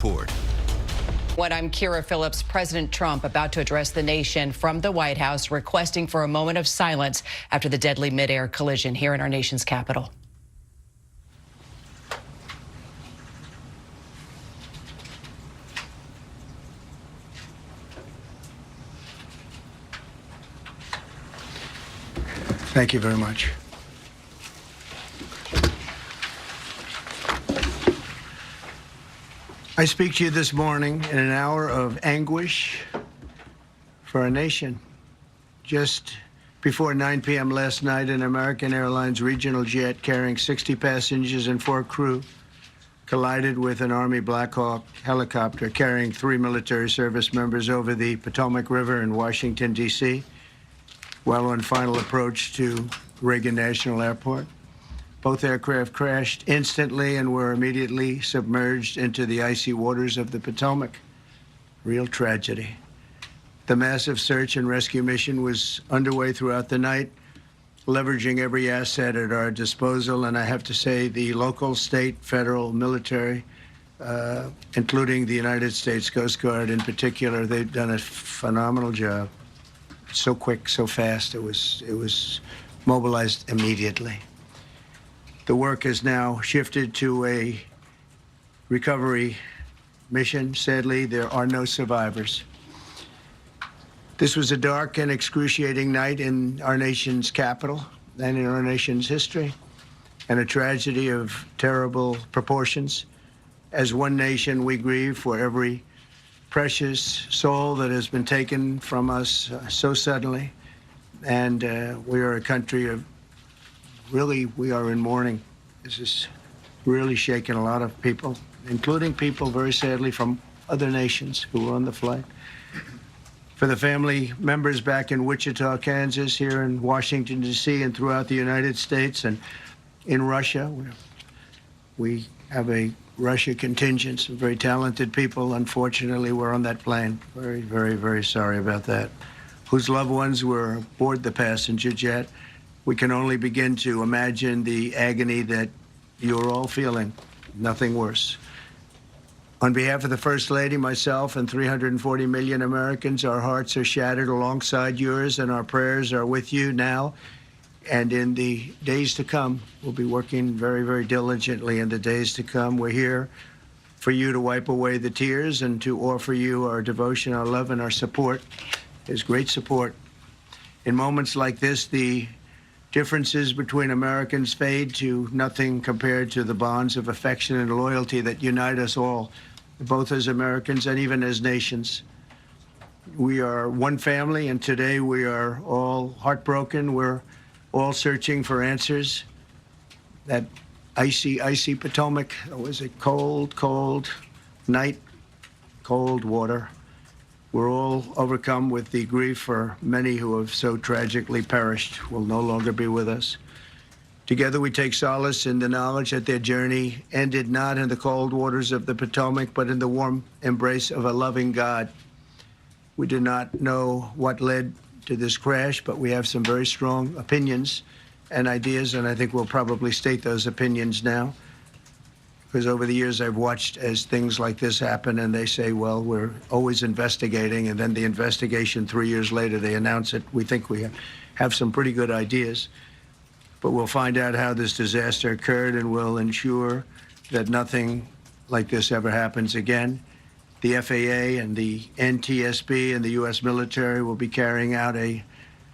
Report. What I'm Kira Phillips. President Trump about to address the nation from the White House, requesting for a moment of silence after the deadly mid-air collision here in our nation's capital. Thank you very much. I speak to you this morning in an hour of anguish for our nation. Just before 9 p.m. last night, an American Airlines regional jet carrying 60 passengers and 4 crew collided with an Army Black Hawk helicopter carrying 3 military service members over the Potomac River in Washington, D.C., while on final approach to Reagan National Airport. Both aircraft crashed instantly and were immediately submerged into the icy waters of the Potomac. Real tragedy. The massive search and rescue mission was underway throughout the night, leveraging every asset at our disposal. And I have to say, the local, state, federal, military, including the United States Coast Guard in particular, they've done a phenomenal job. So quick, so fast. It was mobilized immediately. The work has now shifted to a recovery mission. Sadly, there are no survivors. This was a dark and excruciating night in our nation's capital and in our nation's history, and a tragedy of terrible proportions. As one nation, we grieve for every precious soul that has been taken from us so suddenly. And we are a country of, really, we are in mourning. This is really shaking a lot of people, including people, very sadly, from other nations who were on the flight. For the family members back in Wichita, Kansas, here in Washington, D.C., and throughout the United States and in Russia, we have a Russia contingent, some very talented people, unfortunately, were on that plane. Very, very, very sorry about that. Whose loved ones were aboard the passenger jet. We can only begin to imagine the agony that you're all feeling. Nothing worse. On behalf of the First Lady, myself, and 340 million Americans, our hearts are shattered alongside yours, and our prayers are with you now and in the days to come. We'll be working very, very diligently in the days to come. We're here for you to wipe away the tears and to offer you our devotion, our love, and our support. There's great support. In moments like this, the differences between Americans fade to nothing compared to the bonds of affection and loyalty that unite us all, both as Americans and even as nations. We are one family, and today we are all heartbroken. We're all searching for answers. That icy, icy Potomac, it was a cold, cold night, cold water. We're all overcome with the grief for many who have so tragically perished, will no longer be with us. Together we take solace in the knowledge that their journey ended not in the cold waters of the Potomac, but in the warm embrace of a loving God. We do not know what led to this crash, but we have some very strong opinions and ideas, and I think we'll probably state those opinions now. Because over the years, I've watched as things like this happen, and they say, well, we're always investigating, and then the investigation 3 years later, they announce it. We think we have some pretty good ideas, but we'll find out how this disaster occurred, and we'll ensure that nothing like this ever happens again. The FAA and the NTSB and the U.S. military will be carrying out a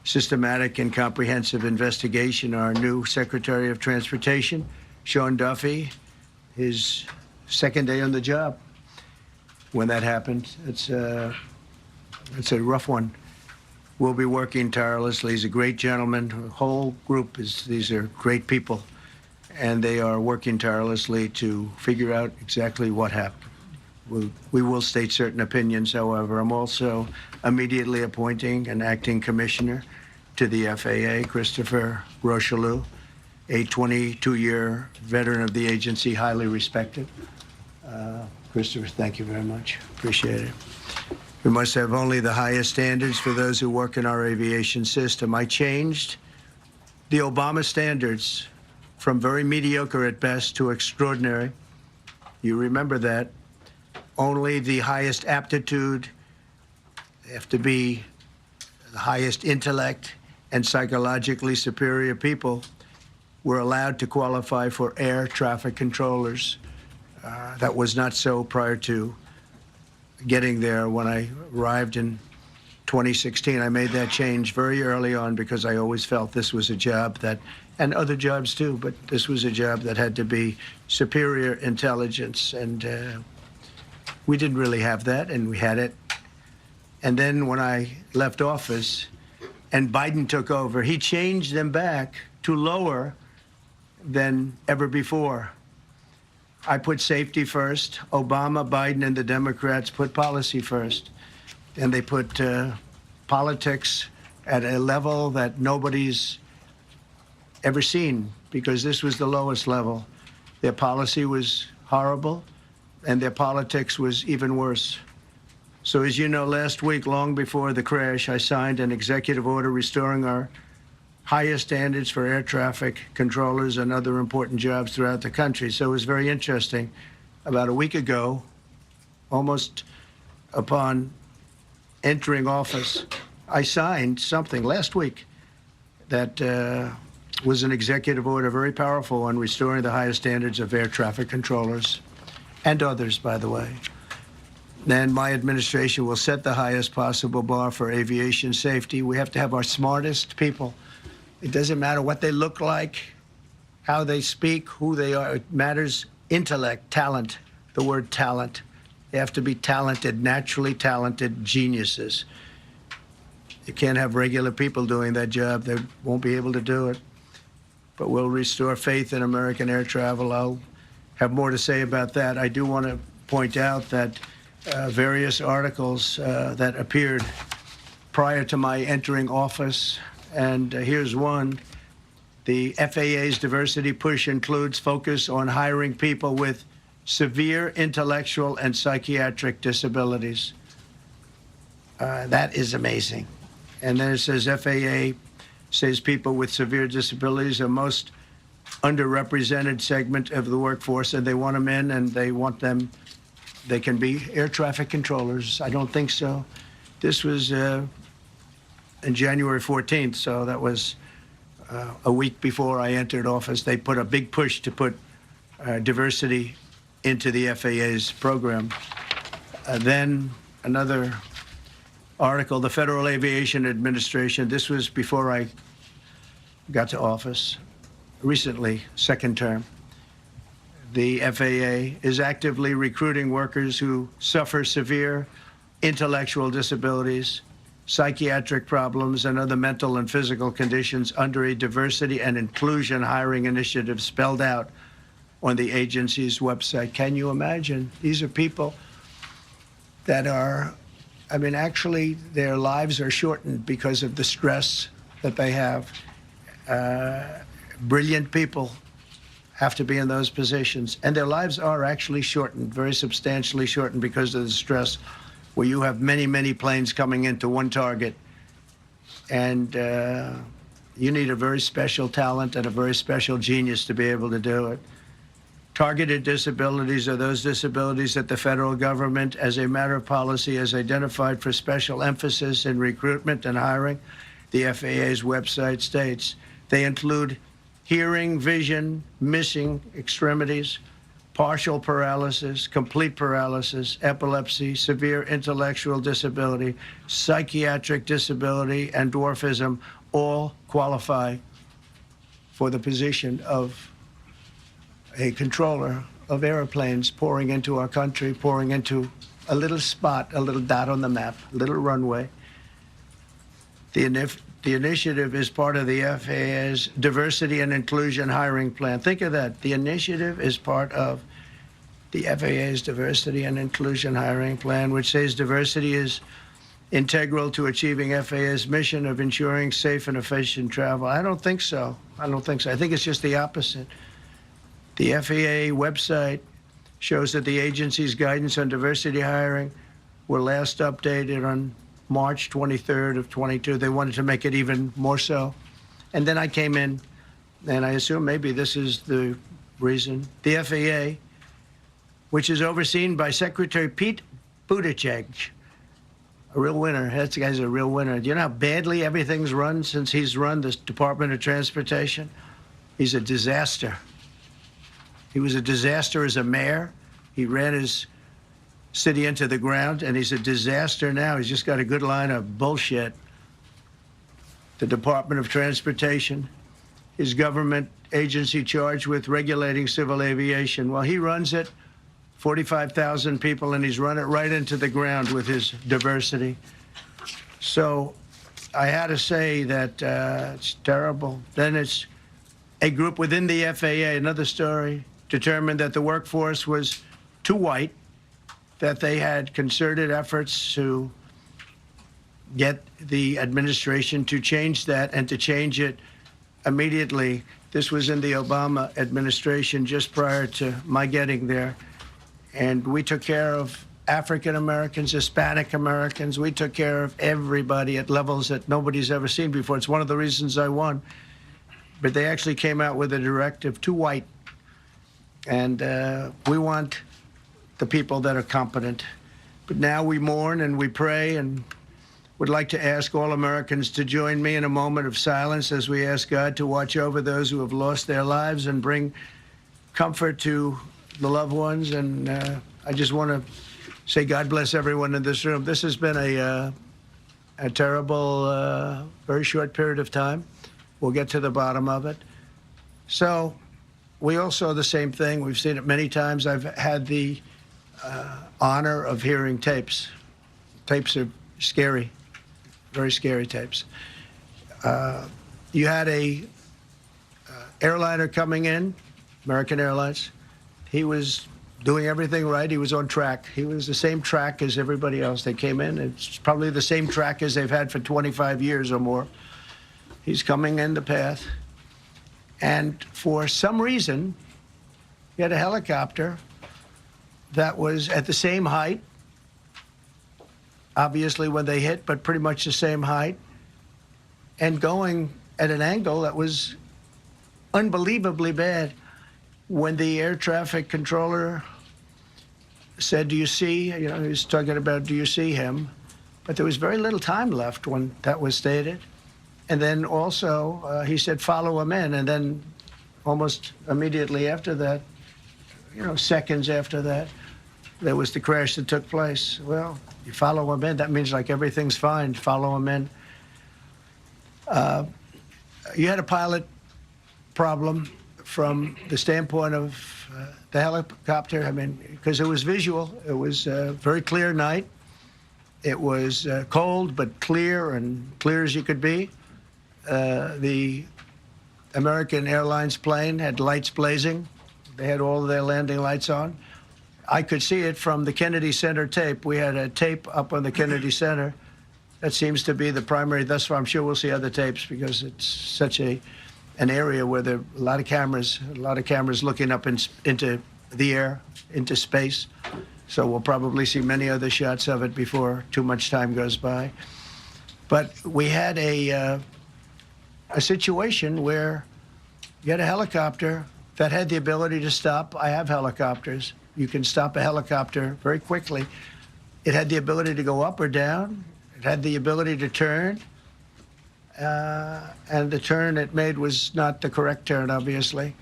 systematic and comprehensive investigation. Our new Secretary of Transportation, Sean Duffy, his second day on the job when that happened. It's a rough one. We'll be working tirelessly. He's a great gentleman. The whole group these are great people, and they are working tirelessly to figure out exactly what happened. We will state certain opinions, however. I'm also immediately appointing an acting commissioner to the FAA, Christopher Rocheleau, a 22-year veteran of the agency, highly respected. Christopher, thank you very much. Appreciate it. We must have only the highest standards for those who work in our aviation system. I changed the Obama standards from very mediocre at best to extraordinary. You remember that. only the highest aptitude, they have to be the highest intellect and psychologically superior people were allowed to qualify for air traffic controllers. That was not so prior to getting there. When I arrived in 2016, I made that change very early on because I always felt this was a job that, and other jobs too, but this was a job that had to be superior intelligence. And we didn't really have that, and we had it. And then when I left office and Biden took over, he changed them back to lower than ever before. I put safety first. Obama, Biden, and the Democrats put policy first. And they put politics at a level that nobody's ever seen, because this was the lowest level. Their policy was horrible, and their politics was even worse. So as you know, last week, long before the crash, I signed an executive order restoring our highest standards for air traffic controllers and other important jobs throughout the country. So it was very interesting. About a week ago, almost upon entering office, I signed something last week that was an executive order, very powerful, on restoring the highest standards of air traffic controllers and others, by the way. Then my administration will set the highest possible bar for aviation safety. We have to have our smartest people. It doesn't matter what they look like, how they speak, who they are. It matters intellect, talent, the word talent. They have to be talented, naturally talented geniuses. You can't have regular people doing that job. They won't be able to do it. But we'll restore faith in American air travel. I'll have more to say about that. I do want to point out that various articles that appeared prior to my entering office, and here's one. The FAA's diversity push includes focus on hiring people with severe intellectual and psychiatric disabilities. That is amazing. And then it says FAA says people with severe disabilities are most underrepresented segment of the workforce, and they want them in, and they want them, they can be air traffic controllers. I don't think so. This was in January 14th, so that was a week before I entered office. They put a big push to put diversity into the FAA's program. Then another article, the Federal Aviation Administration, this was before I got to office, recently, second term. The FAA is actively recruiting workers who suffer severe intellectual disabilities, psychiatric problems, and other mental and physical conditions under a diversity and inclusion hiring initiative spelled out on the agency's website. Can you imagine? These are people that are, I mean, actually, their lives are shortened because of the stress that they have. Brilliant people have to be in those positions, and their lives are actually shortened, very substantially shortened, because of the stress, where you have many, many planes coming into one target, and you need a very special talent and a very special genius to be able to do it. Targeted disabilities are those disabilities that the federal government, as a matter of policy, has identified for special emphasis in recruitment and hiring. The FAA's website states they include hearing, vision, missing extremities, partial paralysis, complete paralysis, epilepsy, severe intellectual disability, psychiatric disability, and dwarfism all qualify for the position of a controller of airplanes pouring into our country, pouring into a little spot, a little dot on the map, a little runway. The initiative is part of the FAA's diversity and inclusion hiring plan. Think of that. The initiative is part of the FAA's diversity and inclusion hiring plan, which says diversity is integral to achieving FAA's mission of ensuring safe and efficient travel. I don't think so. I don't think so. I think it's just the opposite. The FAA website shows that the agency's guidance on diversity hiring were last updated on March 23rd of 22. They wanted to make it even more so. And then I came in, and I assume maybe this is the reason. The FAA which is overseen by Secretary Pete Buttigieg. A real winner. That guy's a real winner. Do you know how badly everything's run since he's run this Department of Transportation? He's a disaster. He was a disaster as a mayor. He ran his city into the ground, and he's a disaster now. He's just got a good line of bullshit. The Department of Transportation, his government agency charged with regulating civil aviation. Well, he runs it, 45,000 people, and he's run it right into the ground with his diversity. So I had to say that it's terrible. Then it's a group within the FAA, another story, determined that the workforce was too white, that they had concerted efforts to get the administration to change that and to change it immediately. This was in the Obama administration just prior to my getting there. And we took care of African Americans, Hispanic Americans. We took care of everybody at levels that nobody's ever seen before. It's one of the reasons I won. But they actually came out with a directive, too white. And we want the people that are competent. But now we mourn and we pray and would like to ask all Americans to join me in a moment of silence as we ask God to watch over those who have lost their lives and bring comfort to the loved ones. And I just want to say God bless everyone in this room. This has been a terrible, very short period of time. We'll get to the bottom of it. So we all saw the same thing. We've seen it many times. I've had the honor of hearing tapes. Tapes are scary, very scary tapes. You had a airliner coming in, American Airlines. He was doing everything right. He was on track. He was the same track as everybody else. They came in. It's probably the same track as they've had for 25 years or more. He's coming in the path. And for some reason, he had a helicopter that was at the same height, obviously when they hit, but pretty much the same height, and going at an angle that was unbelievably bad. When the air traffic controller said, do you see, he was talking about, do you see him? But there was very little time left when that was stated. And then also, he said, follow him in. And then almost immediately after that, seconds after that, there was the crash that took place. Well, you follow him in. That means like everything's fine. Follow him in. You had a pilot problem from the standpoint of the helicopter. I mean, because it was visual. It was a very clear night. It was cold but clear, and clear as you could be. The American Airlines plane had lights blazing. They had all of their landing lights on. I could see it from the Kennedy Center tape. We had a tape up on the Kennedy Center. That seems to be the primary. Thus far, I'm sure we'll see other tapes because it's such an area where there are a lot of cameras looking up into the air, into space. So we'll probably see many other shots of it before too much time goes by. But we had a situation where you had a helicopter that had the ability to stop. I have helicopters. You can stop a helicopter very quickly. It had the ability to go up or down. It had the ability to turn. And the turn it made was not the correct turn, obviously.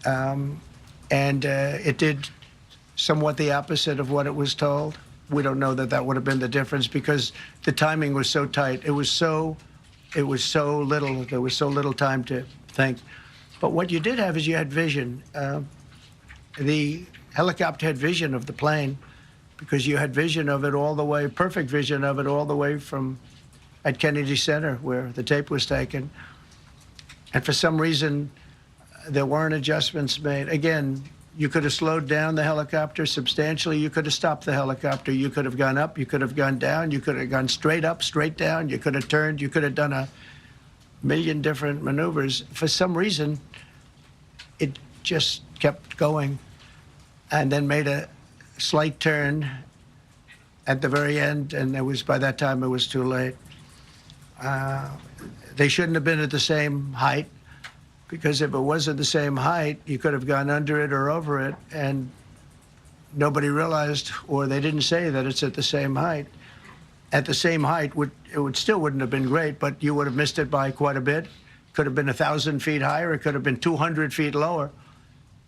It did somewhat the opposite of what it was told. We don't know that would have been the difference because the timing was so tight. It was so little. There was so little time to think. But what you did have is you had vision. The helicopter had vision of the plane because you had vision of it all the way, perfect vision of it all the way from at Kennedy Center where the tape was taken. And for some reason, there weren't adjustments made. Again, you could have slowed down the helicopter substantially. You could have stopped the helicopter. You could have gone up. You could have gone down. You could have gone straight up, straight down. You could have turned. You could have done a million different maneuvers. For some reason, it just kept going and then made a slight turn at the very end, and by that time it was too late. They shouldn't have been at the same height, because if it was at the same height, you could have gone under it or over it, and nobody realized, or they didn't say that it's at the same height. At the same height, still wouldn't have been great, but you would have missed it by quite a bit. Could have been 1,000 feet higher. It could have been 200 feet lower.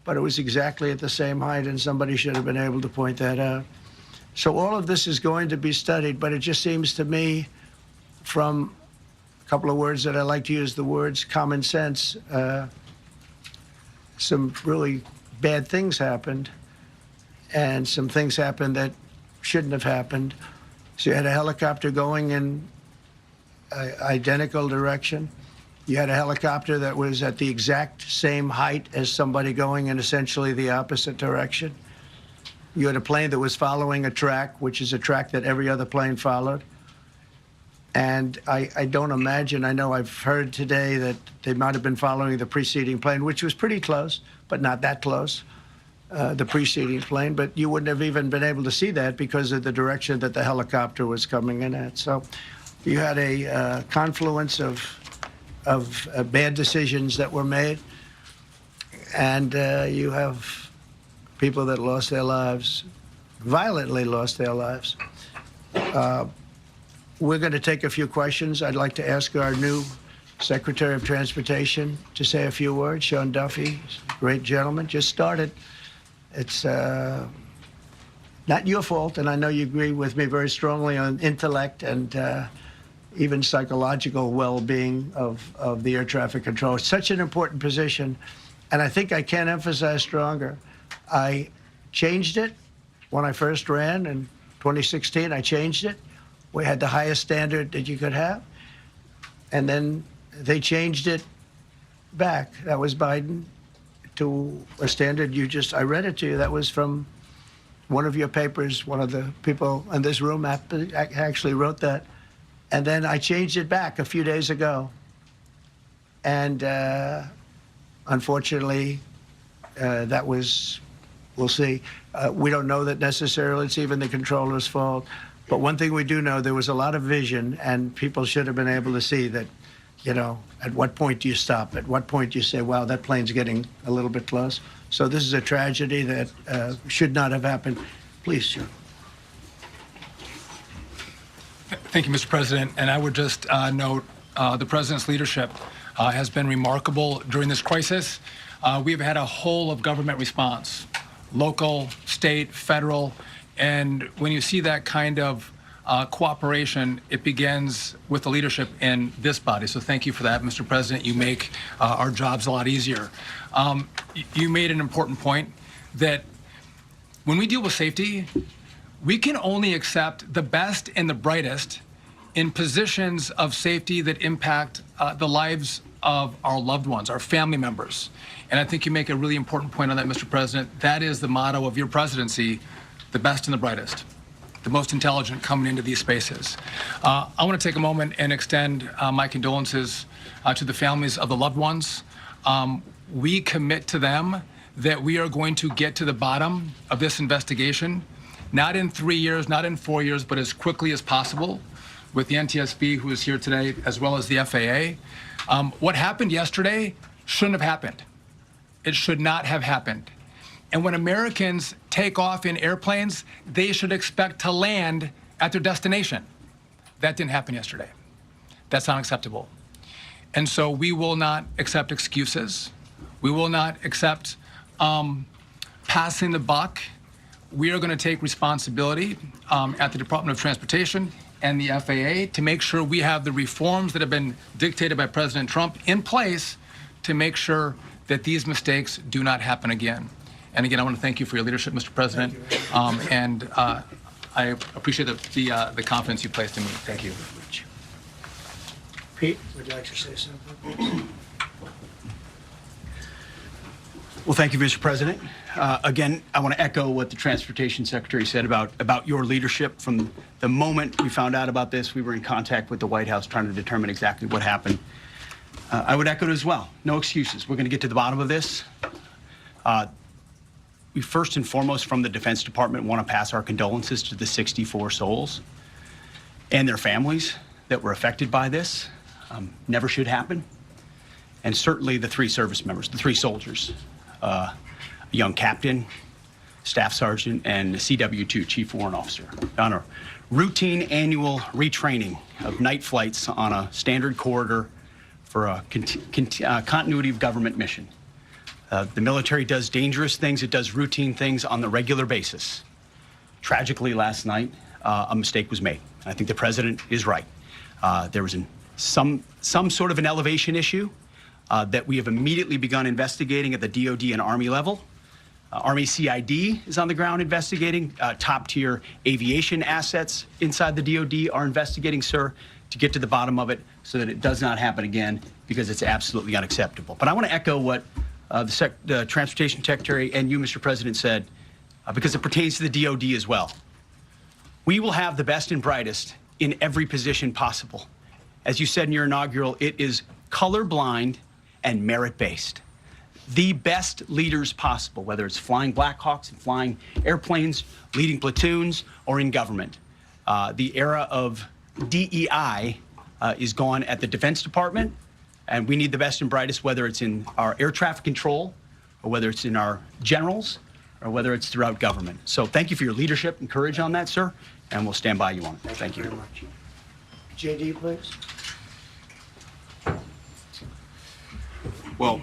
But it was exactly at the same height, and somebody should have been able to point that out. So all of this is going to be studied, but it just seems to me, from a couple of words that I like to use, the words common sense, some really bad things happened, and some things happened that shouldn't have happened. So you had a helicopter going in an identical direction. You had a helicopter that was at the exact same height as somebody going in essentially the opposite direction. You had a plane that was following a track, which is a track that every other plane followed. And I don't imagine, I know I've heard today that they might have been following the preceding plane, which was pretty close, but not that close, the preceding plane. But you wouldn't have even been able to see that because of the direction that the helicopter was coming in at. So you had a confluence of bad decisions that were made, and you have people that lost their lives, violently lost their lives. We're going to take a few questions. I'd like to ask our new Secretary of Transportation to say a few words. Sean Duffy, great gentleman, just started. It's not your fault, and I know you agree with me very strongly on intellect and even psychological well-being of the air traffic control. It's such an important position, and I think I can't emphasize stronger. I changed it when I first ran in 2016. I changed it. We had the highest standard that you could have, and then they changed it back. That was Biden, to a standard I read it to you. That was from one of your papers. One of the people in this room actually wrote that. And then I changed it back a few days ago. And unfortunately, that was, we'll see. We don't know that necessarily it's even the controller's fault. But one thing we do know, there was a lot of vision, and people should have been able to see that, you know, at what point do you stop? At what point do you say, wow, that plane's getting a little bit close? So this is a tragedy that should not have happened. Please, Joe. Thank you, Mr. President. And I would just note the President's leadership has been remarkable during this crisis. We've had a whole of government response, local, state, federal. And when you see that kind of cooperation, it begins with the leadership in this body. So thank you for that, Mr. President. You make our jobs a lot easier. You made an important point that when we deal with safety, we can only accept the best and the brightest in positions of safety that impact the lives of our loved ones, our family members. And I think you make a really important point on that, Mr. President. That is the motto of your presidency, the best and the brightest, the most intelligent coming into these spaces. I want to take a moment and extend my condolences to the families of the loved ones. We commit to them that we are going to get to the bottom of this investigation, not in 3 years, not in 4 years, but as quickly as possible, with the NTSB, who is here today, as well as the FAA. What happened yesterday shouldn't have happened. It should not have happened. And when Americans take off in airplanes, they should expect to land at their destination. That didn't happen yesterday. That's unacceptable. And so we will not accept excuses. We will not accept passing the buck. We are going to take responsibility at the Department of Transportation and the FAA to make sure we have the reforms that have been dictated by President Trump in place to make sure that these mistakes do not happen again. And again, I want to thank you for your leadership, Mr. President, and I appreciate the confidence you placed in me. Thank you. Pete, would you like to say something? Well, thank you, Mr. President. Again, I want to echo what the Transportation Secretary said about your leadership. From the moment we found out about this, we were in contact with the White House trying to determine exactly what happened. I would echo it as well. No excuses. We're going to get to the bottom of this. We first and foremost, from the Defense Department, want to pass our condolences to the 64 souls and their families that were affected by this. Never should happen. And certainly the 3 service members, the 3 soldiers, a young captain, Staff Sergeant and CW2, Chief Warrant Officer, on a routine annual retraining of night flights on a standard corridor for a continuity of government mission. The military does dangerous things. It does routine things on the regular basis. Tragically, last night, a mistake was made. I think the president is right. There was some sort of an elevation issue that we have immediately begun investigating at the DOD and Army level. Army CID is on the ground investigating. Top-tier aviation assets inside the DOD are investigating, sir, to get to the bottom of it so that it does not happen again, because it's absolutely unacceptable. But I want to echo what the Transportation Secretary and you, Mr. President, said, because it pertains to the DOD as well. We will have the best and brightest in every position possible. As you said in your inaugural, it is colorblind and merit-based. The best leaders possible, whether it's flying Black Hawks and flying airplanes, leading platoons, or in government. The era of DEI is gone at the Defense Department, and we need the best and brightest, whether it's in our air traffic control, or whether it's in our generals, or whether it's throughout government. So thank you for your leadership and courage on that, sir, and we'll stand by you on it. Thank you. Very much. JD, please. Well,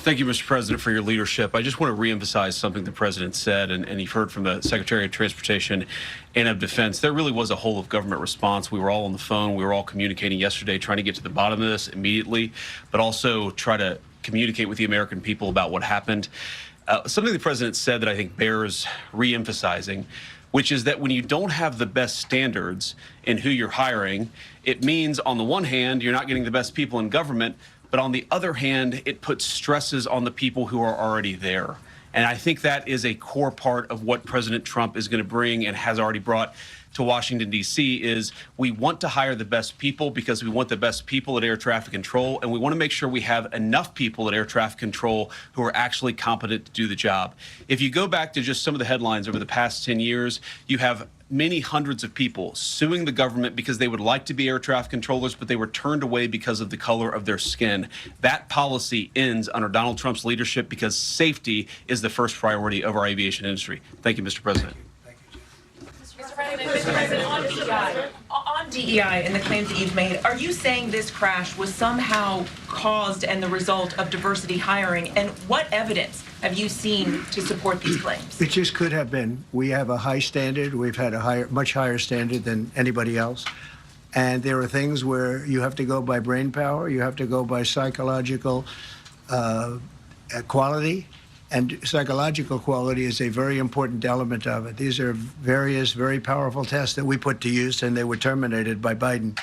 thank you, Mr. President, for your leadership. I just want to reemphasize something the President said, and you've heard from the Secretary of Transportation and of Defense. There really was a whole of government response. We were all on the phone. We were all communicating yesterday, trying to get to the bottom of this immediately, but also try to communicate with the American people about what happened. Something the President said that I think bears reemphasizing, which is that when you don't have the best standards in who you're hiring, it means, on the one hand, you're not getting the best people in government, but on the other hand, it puts stresses on the people who are already there. And I think that is a core part of what President Trump is going to bring and has already brought to Washington, D.C., is we want to hire the best people because we want the best people at air traffic control, and we want to make sure we have enough people at air traffic control who are actually competent to do the job. If you go back to just some of the headlines over the past 10 years, you have many hundreds of people suing the government because they would like to be air traffic controllers, but they were turned away because of the color of their skin. That policy ends under Donald Trump's leadership because safety is the first priority of our aviation industry. Thank you, Mr. President. Mr. President, on DEI and the claims that you've made, are you saying this crash was somehow caused and the result of diversity hiring? And what evidence have you seen to support these claims? It just could have been. We have a high standard. We've had a much higher standard than anybody else. And there are things where you have to go by brain power. You have to go by psychological quality. And psychological quality is a very important element of it. These are various very powerful tests that we put to use, and they were terminated by Biden.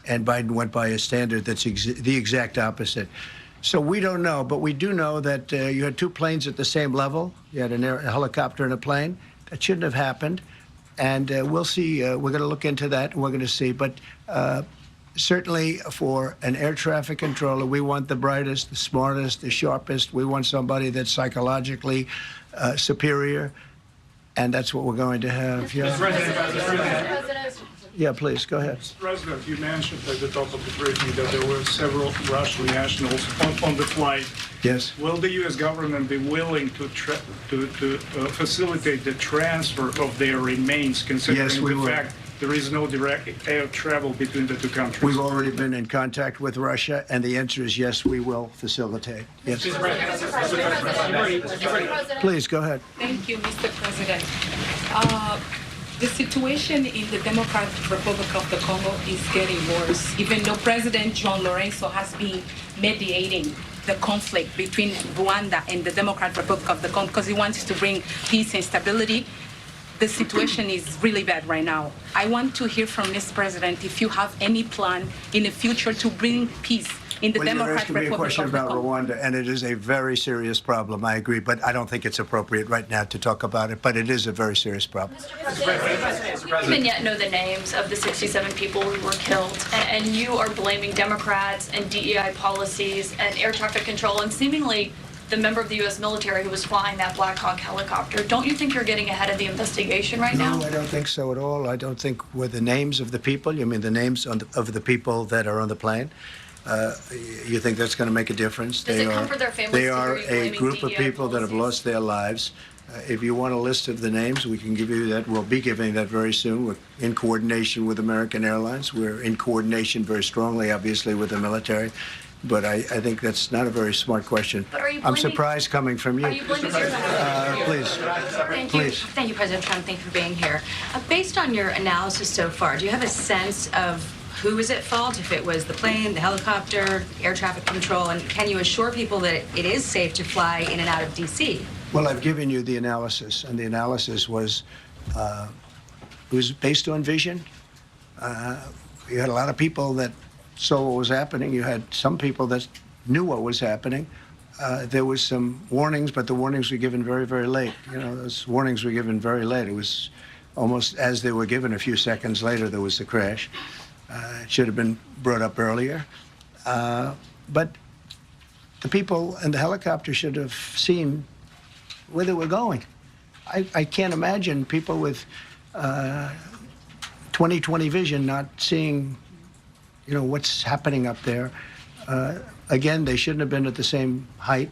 And Biden went by a standard that's the exact opposite. So we don't know, but we do know that you had two planes at the same level. You had a helicopter and a plane. That shouldn't have happened. And we'll see. We're going to look into that, and we're going to see. But certainly for an air traffic controller, we want the brightest, the smartest, the sharpest. We want somebody that's psychologically superior, and that's what we're going to have. Yeah. Yeah, please, go ahead. Mr. President, you mentioned at the top of the briefing that there were several Russian nationals on the flight. Yes. Will the U.S. government be willing to facilitate the transfer of their remains, considering Yes, we the will. fact there is no direct air travel between the two countries? We've already been in contact with Russia, and the answer is yes, we will facilitate. Yes. Please, go ahead. Thank you, Mr. President. The situation in the Democratic Republic of the Congo is getting worse, even though President John Lorenzo has been mediating the conflict between Rwanda and the Democratic Republic of the Congo because he wants to bring peace and stability. The situation is really bad right now. I want to hear from Mr. President if you have any plan in the future to bring peace in the Well, you're Democratic asking me a Republic question of the about Congo. Rwanda, and it is a very serious problem. I agree, but I don't think it's appropriate right now to talk about it. But it is a very serious problem. We don't even yet know the names of the 67 people who were killed, and you are blaming Democrats and DEI policies and air traffic control and seemingly the member of the U.S. military who was flying that Black Hawk helicopter. Don't you think you're getting ahead of the investigation right now? No, I don't think so at all. I don't think with the names of the people. You mean the names of the people that are on the plane? You think that's going to make a difference? Does it comfort their families They to are hear you a blaming group of DEI people that have policies? lost their lives. If you want a list of the names, we can give you that. We'll be giving that very soon. We're in coordination with American Airlines. We're in coordination very strongly, obviously, with the military. But I think that's not a very smart question. But are you I'm blaming- surprised coming from you. Are you blaming your Please. Thank you, President Trump. Thank you for being here. Based on your analysis so far, do you have a sense of who is at fault? If it was the plane, the helicopter, air traffic control, and can you assure people that it is safe to fly in and out of D.C.? Well, I've given you the analysis, and the analysis was it was based on vision. You had a lot of people that saw what was happening. You had some people that knew what was happening. There was some warnings, but the warnings were given very, very late. You know, those warnings were given very late. It was almost as they were given. A few seconds later, there was the crash. It should have been brought up earlier. But the people in the helicopter should have seen where they were going. I can't imagine people with 20/20 vision not seeing, you know, what's happening up there. Again, they shouldn't have been at the same height.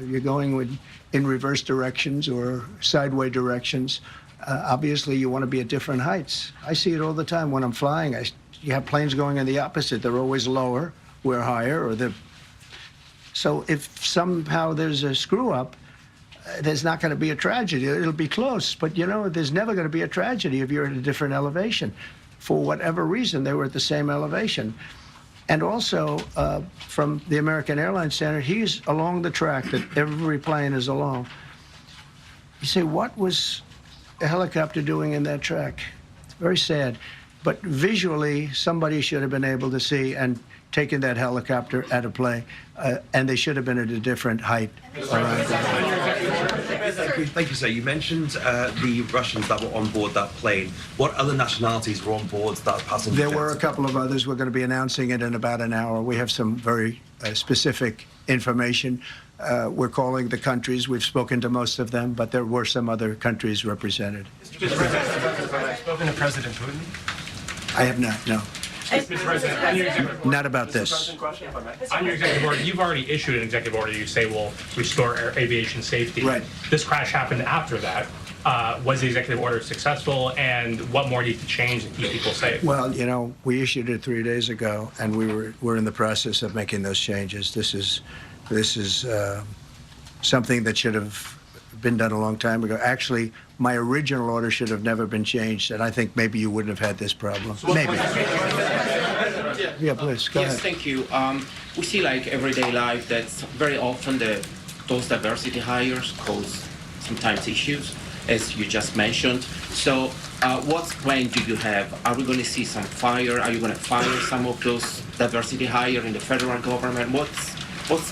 You're going in reverse directions or sideway directions. Obviously, you want to be at different heights. I see it all the time when I'm flying. You have planes going in the opposite. They're always lower. We're higher. So if somehow there's a screw up, there's not going to be a tragedy. It'll be close, but you know, there's never going to be a tragedy if you're at a different elevation. For whatever reason, they were at the same elevation. And also, from the American Airlines Center, he's along the track that every plane is along. You say, what was a helicopter doing in that track? It's very sad. But visually, somebody should have been able to see and taken that helicopter out of play, and they should have been at a different height. Thank you, sir. You mentioned the Russians that were on board that plane. What other nationalities were on board that passenger jet? There were a couple of others. We're going to be announcing it in about an hour. We have some very specific information. We're calling the countries. We've spoken to most of them, but there were some other countries represented. Mr. President, have you spoken to President Putin? I have not, no. Mr. President, on your executive order. Not about this. On your executive order, you've already issued an executive order you say will restore aviation safety. Right. This crash happened after that. Was the executive order successful, and what more needs to change to keep people safe? Well, you know, we issued it 3 days ago, and we're in the process of making those changes. This is something that should have been done a long time ago. Actually, my original order should have never been changed, and I think maybe you wouldn't have had this problem. Maybe. Yeah, please, go ahead. Yes, thank you. We see like everyday life that very often those diversity hires cause sometimes issues, as you just mentioned. So what plan do you have? Are we going to see some fire? Are you going to fire some of those diversity hire in the federal government? What's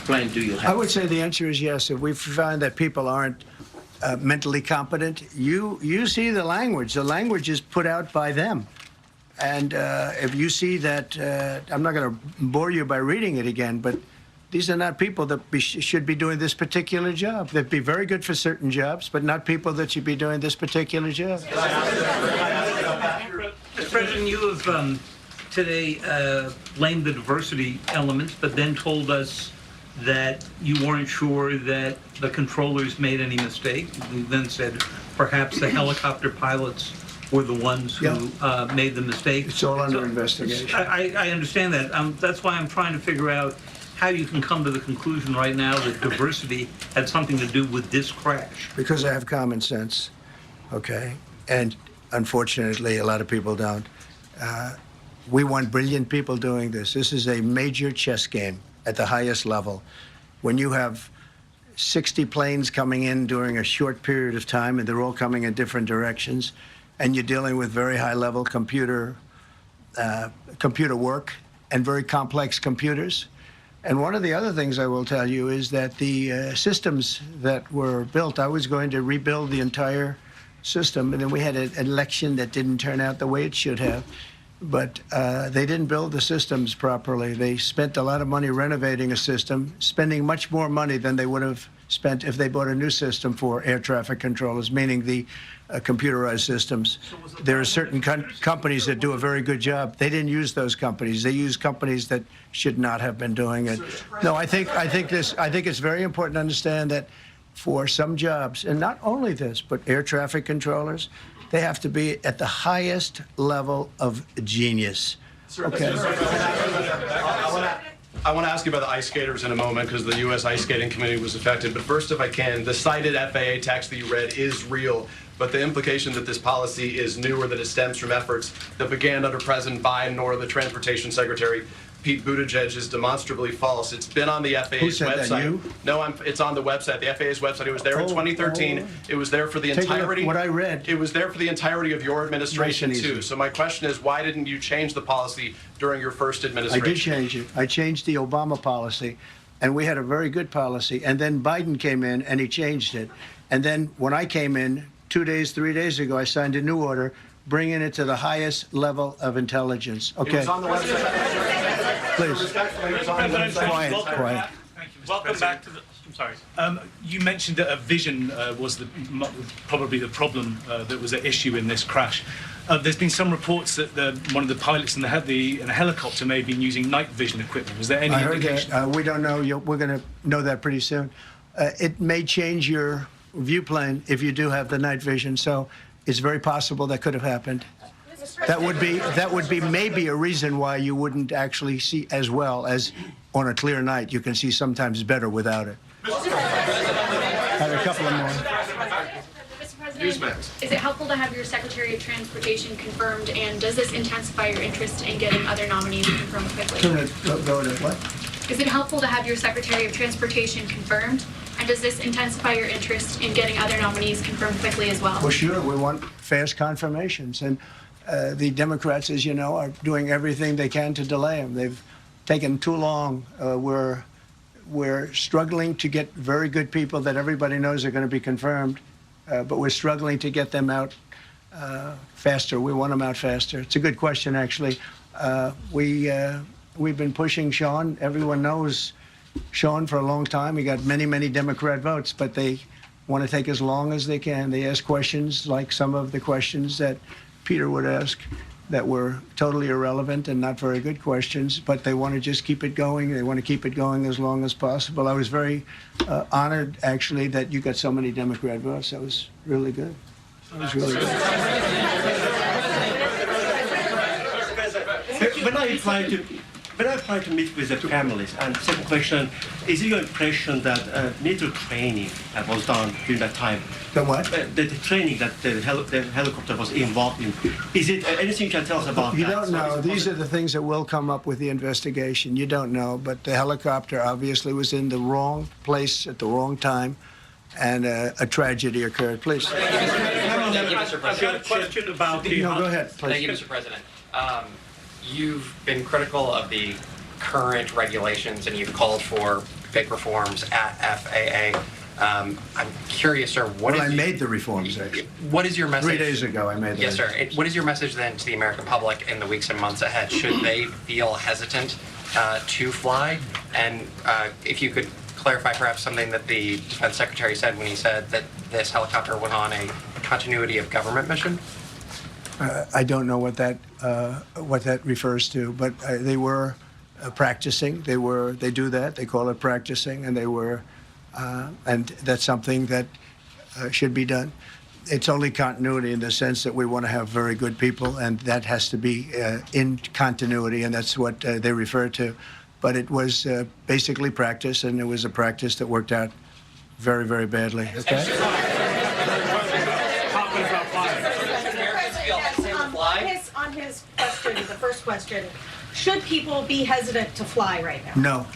plan do you have? I would say the answer is yes. If we find that people aren't mentally competent, you see the language. The language is put out by them. And if you see that, I'm not going to bore you by reading it again, but these are not people that should be doing this particular job. They'd be very good for certain jobs, but not people that should be doing this particular job. Mr. President, you have today blamed the diversity elements, but then told us that you weren't sure that the controllers made any mistake. You then said perhaps the helicopter pilots were the ones who made the mistake. It's all under investigation. I understand that. That's why I'm trying to figure out how you can come to the conclusion right now that diversity had something to do with this crash. Because I have common sense, okay? And unfortunately, a lot of people don't. We want brilliant people doing this. This is a major chess game at the highest level. When you have 60 planes coming in during a short period of time, and they're all coming in different directions, and you're dealing with very high-level computer work and very complex computers. And one of the other things I will tell you is that the systems that were built, I was going to rebuild the entire system, and then we had an election that didn't turn out the way it should have. But they didn't build the systems properly. They spent a lot of money renovating a system, spending much more money than they would have spent if they bought a new system for air traffic controllers, meaning the computerized systems. There are certain companies that do a very good job. They didn't use those companies. They used companies that should not have been doing it. No, I think it's very important to understand that for some jobs, and not only this, but air traffic controllers, they have to be at the highest level of genius. Okay. I want to ask you about the ice skaters in a moment because the U.S. Ice Skating Committee was affected. But first, if I can, the cited FAA text that you read is real. But the implication that this policy is new or that it stems from efforts that began under President Biden or the Transportation Secretary Pete Buttigieg is demonstrably false. It's been on the FAA's Who said website. That, you? No, it's on the website, the FAA's website. It was there in 2013. It was there for the entirety. What I read. It was there for the entirety of your administration Nice and too. easy. So my question is, why didn't you change the policy during your first I administration? did change it. I changed the Obama policy, and we had a very good policy. And then Biden came in, and he changed it. And then when I came in 3 days ago, I signed a new order bringing it to the highest level of intelligence. Okay. It was on the website. Please. Quiet. Welcome back to the. I'm sorry. You mentioned that a vision was probably the problem that was at issue in this crash. There's been some reports that one of the pilots in a helicopter may have been using night vision equipment. Was there any indication? I heard that. We don't know. We're going to know that pretty soon. It may change your view plane if you do have the night vision. So it's very possible that could have happened. That would be maybe a reason why you wouldn't actually see as well as on a clear night. You can see sometimes better without it. Have a couple of more. Mr. President, is it helpful to have your Secretary of Transportation confirmed, and does this intensify your interest in getting other nominees confirmed quickly? Go to what? Is it helpful to have your Secretary of Transportation confirmed, and does this intensify your interest in getting other nominees confirmed quickly as well? Well, sure. We want fast confirmations. And the Democrats, as you know, are doing everything they can to delay them. They've taken too long. We're struggling to get very good people that everybody knows are going to be confirmed, but we're struggling to get them out faster. We want them out faster. It's a good question, actually. We've been pushing Sean. Everyone knows Sean for a long time. He got many, many Democrat votes, but they want to take as long as they can. They ask questions like some of the questions that Peter would ask that were totally irrelevant and not very good questions, but they want to just keep it going. They want to keep it going as long as possible. I was very honored, actually, that you got so many Democrat votes. That was really good. That was really good. When I apply to meet with the families, and second question, is it your impression that military training was done during that time? The what? The training that the helicopter was involved in. Is it anything you can tell us about You that? don't know. These are the things that will come up with the investigation. You don't know, but the helicopter obviously was in the wrong place at the wrong time, and a tragedy occurred. Please. Thank you, Mr. President. I've got a question about the. No, go ahead, please. Thank you, Mr. President. You've been critical of the current regulations, and you've called for big reforms at FAA. I'm curious, sir, I made the reforms, actually. What is your message? 3 days ago, I made them. Yes, sir. What is your message then to the American public in the weeks and months ahead? Should they feel hesitant to fly? And if you could clarify perhaps something that the Defense Secretary said when he said that this helicopter was on a continuity of government mission? I don't know what that refers to, but they were practicing. They do that. They call it practicing, and they were, and that's something that should be done. It's only continuity in the sense that we want to have very good people, and that has to be in continuity, and that's what they refer to. But it was basically practice, and it was a practice that worked out very, very badly. Okay. On his question, the first question, should people be hesitant to fly right now? No,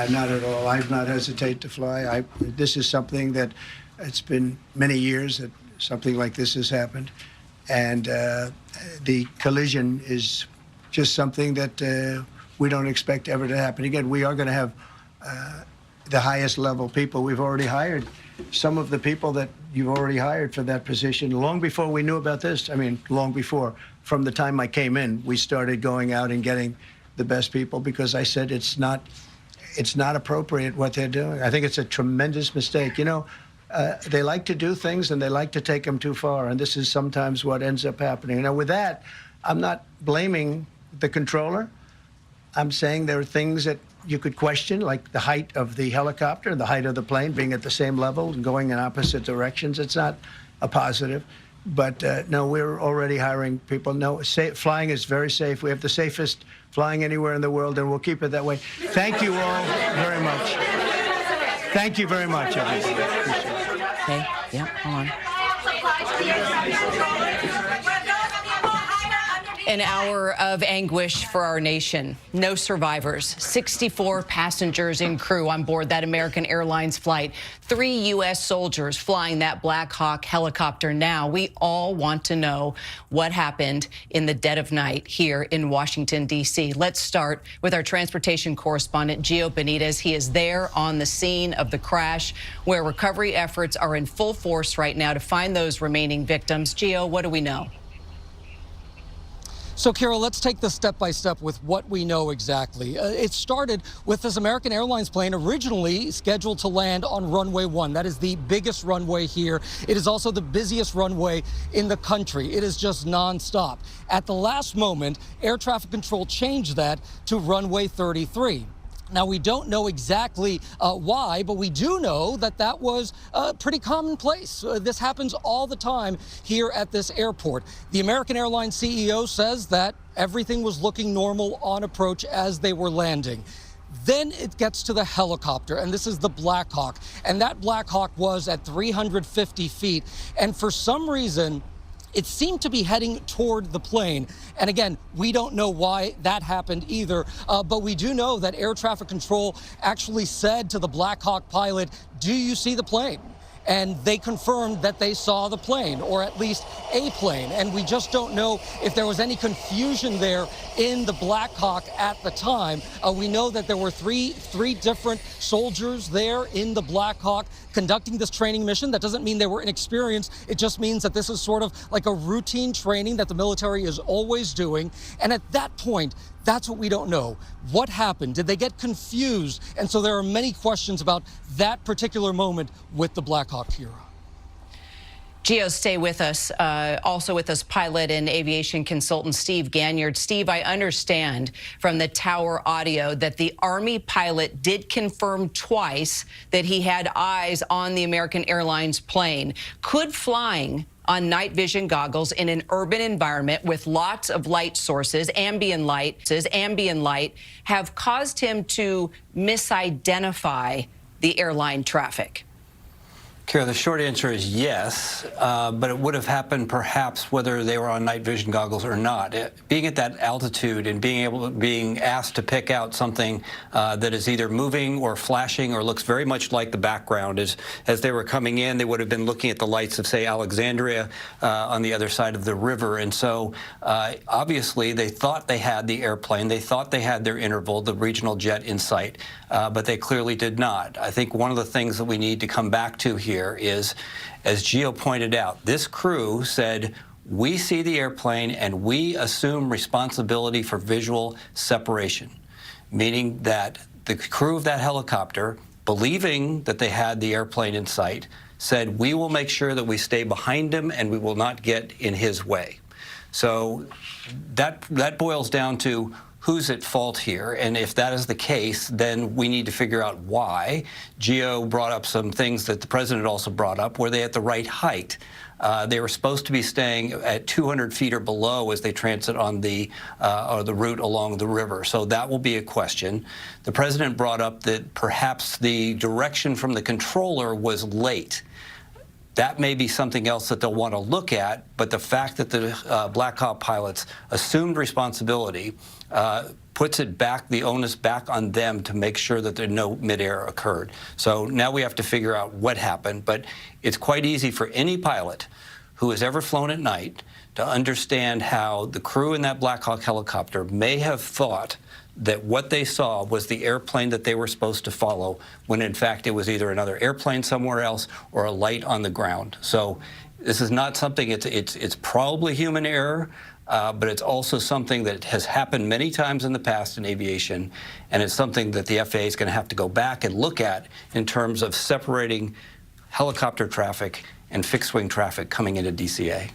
not at all. I've not hesitated to fly. This is something that it's been many years that something like this has happened, and the collision is just something that we don't expect ever to happen again. We are going to have the highest level people. We've already hired some of the people that you've already hired for that position long before we knew about this. I mean, long before. From the time I came in, we started going out and getting the best people because I said it's not appropriate what they're doing. I think it's a tremendous mistake. You know, they like to do things and they like to take them too far, and this is sometimes what ends up happening. Now, with that, I'm not blaming the controller. I'm saying there are things that you could question, like the height of the helicopter, the height of the plane being at the same level and going in opposite directions. It's not a positive. But no, we're already hiring people. No, flying is very safe. We have the safest flying anywhere in the world, and we'll keep it that way. Thank you all very much. Thank you very much, everybody. Okay, yeah, hold on. An hour of anguish for our nation. No survivors. 64 passengers and crew on board that American Airlines flight. 3 U.S. soldiers flying that Black Hawk helicopter. Now, we all want to know what happened in the dead of night here in Washington, D.C. Let's start with our transportation correspondent, Gio Benitez. He is there on the scene of the crash, where recovery efforts are in full force right now to find those remaining victims. Gio, what do we know? So, Carol, let's take this step by step with what we know exactly. It started with this American Airlines plane originally scheduled to land on runway 1. That is the biggest runway here. It is also the busiest runway in the country. It is just nonstop. At the last moment, air traffic control changed that to runway 33. Now, we don't know exactly why, but we do know that that was pretty commonplace. This happens all the time here at this airport. The American Airlines CEO says that everything was looking normal on approach as they were landing. Then it gets to the helicopter, and this is the Black Hawk. And that Black Hawk was at 350 feet. And for some reason, it seemed to be heading toward the plane. And again, we don't know why that happened either, but we do know that air traffic control actually said to the Black Hawk pilot, "Do you see the plane?" And they confirmed that they saw the plane, or at least a plane. And we just don't know if there was any confusion there in the Black Hawk at the time. We know that there were three different soldiers there in the Black Hawk conducting this training mission. That doesn't mean they were inexperienced. It just means that this is sort of like a routine training that the military is always doing. And at that point, that's what we don't know. What happened? Did they get confused? And so there are many questions about that particular moment with the Black Hawk Kira. Gio, stay with us. Also with us, pilot and aviation consultant Steve Ganyard. Steve, I understand from the tower audio that the Army pilot did confirm twice that he had eyes on the American Airlines plane. Could flying on night vision goggles in an urban environment with lots of light sources, ambient light, have caused him to misidentify the airline traffic? Kara, the short answer is yes, but it would have happened perhaps whether they were on night vision goggles or not. Being at that altitude and being asked to pick out something that is either moving or flashing or looks very much like the background as they were coming in, they would have been looking at the lights of, say, Alexandria on the other side of the river. And so obviously they thought they had the airplane, they thought they had their interval, the regional jet in sight, but they clearly did not. I think one of the things that we need to come back to here is, as Gio pointed out, this crew said, we see the airplane and we assume responsibility for visual separation, meaning that the crew of that helicopter, believing that they had the airplane in sight, said, we will make sure that we stay behind him and we will not get in his way. So that boils down to who's at fault here, and if that is the case, then we need to figure out why. Gio brought up some things that the president also brought up. Were they at the right height? They were supposed to be staying at 200 feet or below as they transit on the route along the river. So that will be a question. The president brought up that perhaps the direction from the controller was late. That may be something else that they'll want to look at, but the fact that the Black Hawk pilots assumed responsibility puts it back, the onus back on them to make sure that no midair occurred. So now we have to figure out what happened, but it's quite easy for any pilot who has ever flown at night to understand how the crew in that Black Hawk helicopter may have thought that what they saw was the airplane that they were supposed to follow, when in fact it was either another airplane somewhere else or a light on the ground. So this is not something, it's probably human error, but it's also something that has happened many times in the past in aviation, and it's something that the FAA is going to have to go back and look at in terms of separating helicopter traffic and fixed-wing traffic coming into DCA.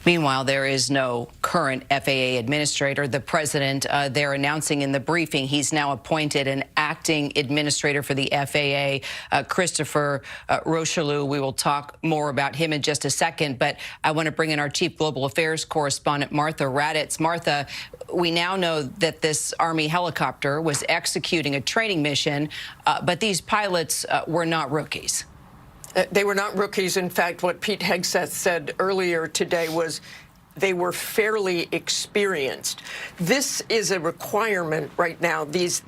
Meanwhile, there is no current FAA administrator. The president, they're announcing in the briefing, he's now appointed an acting administrator for the FAA, Christopher Rocheleau. We will talk more about him in just a second, but I want to bring in our chief global affairs correspondent, Martha Raddatz. Martha, we now know that this Army helicopter was executing a training mission, but these pilots were not rookies. They were not rookies. In fact, what Pete Hegseth said earlier today was they were fairly experienced. This is a requirement right now, these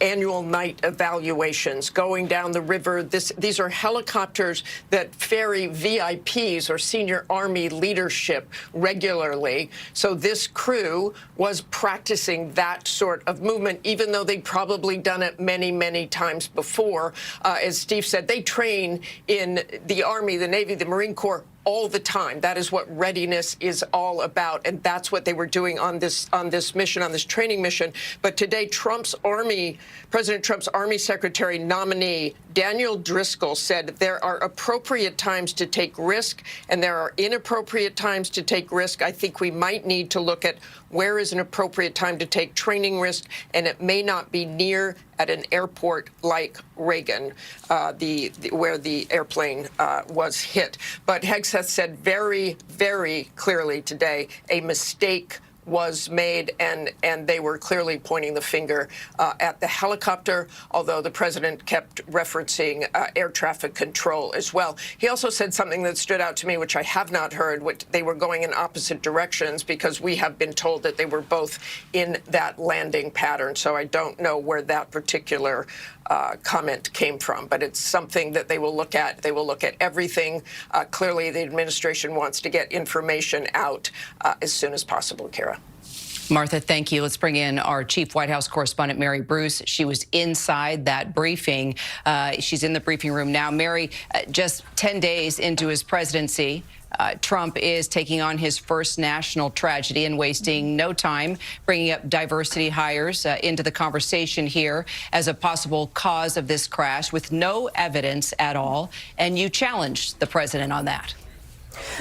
annual night evaluations going down the river. These are helicopters that ferry VIPs or senior Army leadership regularly. So this crew was practicing that sort of movement, even though they'd probably done it many, many times before. As Steve said, they train in the Army, the Navy, the Marine Corps all the time. That is what readiness is all about, and that's what they were doing on this mission, on this training mission. But today, President Trump's Army Secretary nominee, Daniel Driscoll, said there are appropriate times to take risk and there are inappropriate times to take risk. I think we might need to look at where is an appropriate time to take training risk, and it may not be near at an airport like Reagan, where the airplane was hit. But Hegseth said very, very clearly today a mistake was made, and they were clearly pointing the finger at the helicopter, although the president kept referencing air traffic control as well. He also said something that stood out to me, which I have not heard, which they were going in opposite directions, because we have been told that they were both in that landing pattern. So I don't know where that particular comment came from, but it's something that they will look at. They will look at everything. Clearly, the administration wants to get information out as soon as possible, Kara. Martha, thank you. Let's bring in our chief White House correspondent, Mary Bruce. She was inside that briefing. She's in the briefing room now. Mary, just 10 days into his presidency, Trump is taking on his first national tragedy and wasting no time bringing up diversity hires into the conversation here as a possible cause of this crash with no evidence at all. And you challenged the president on that.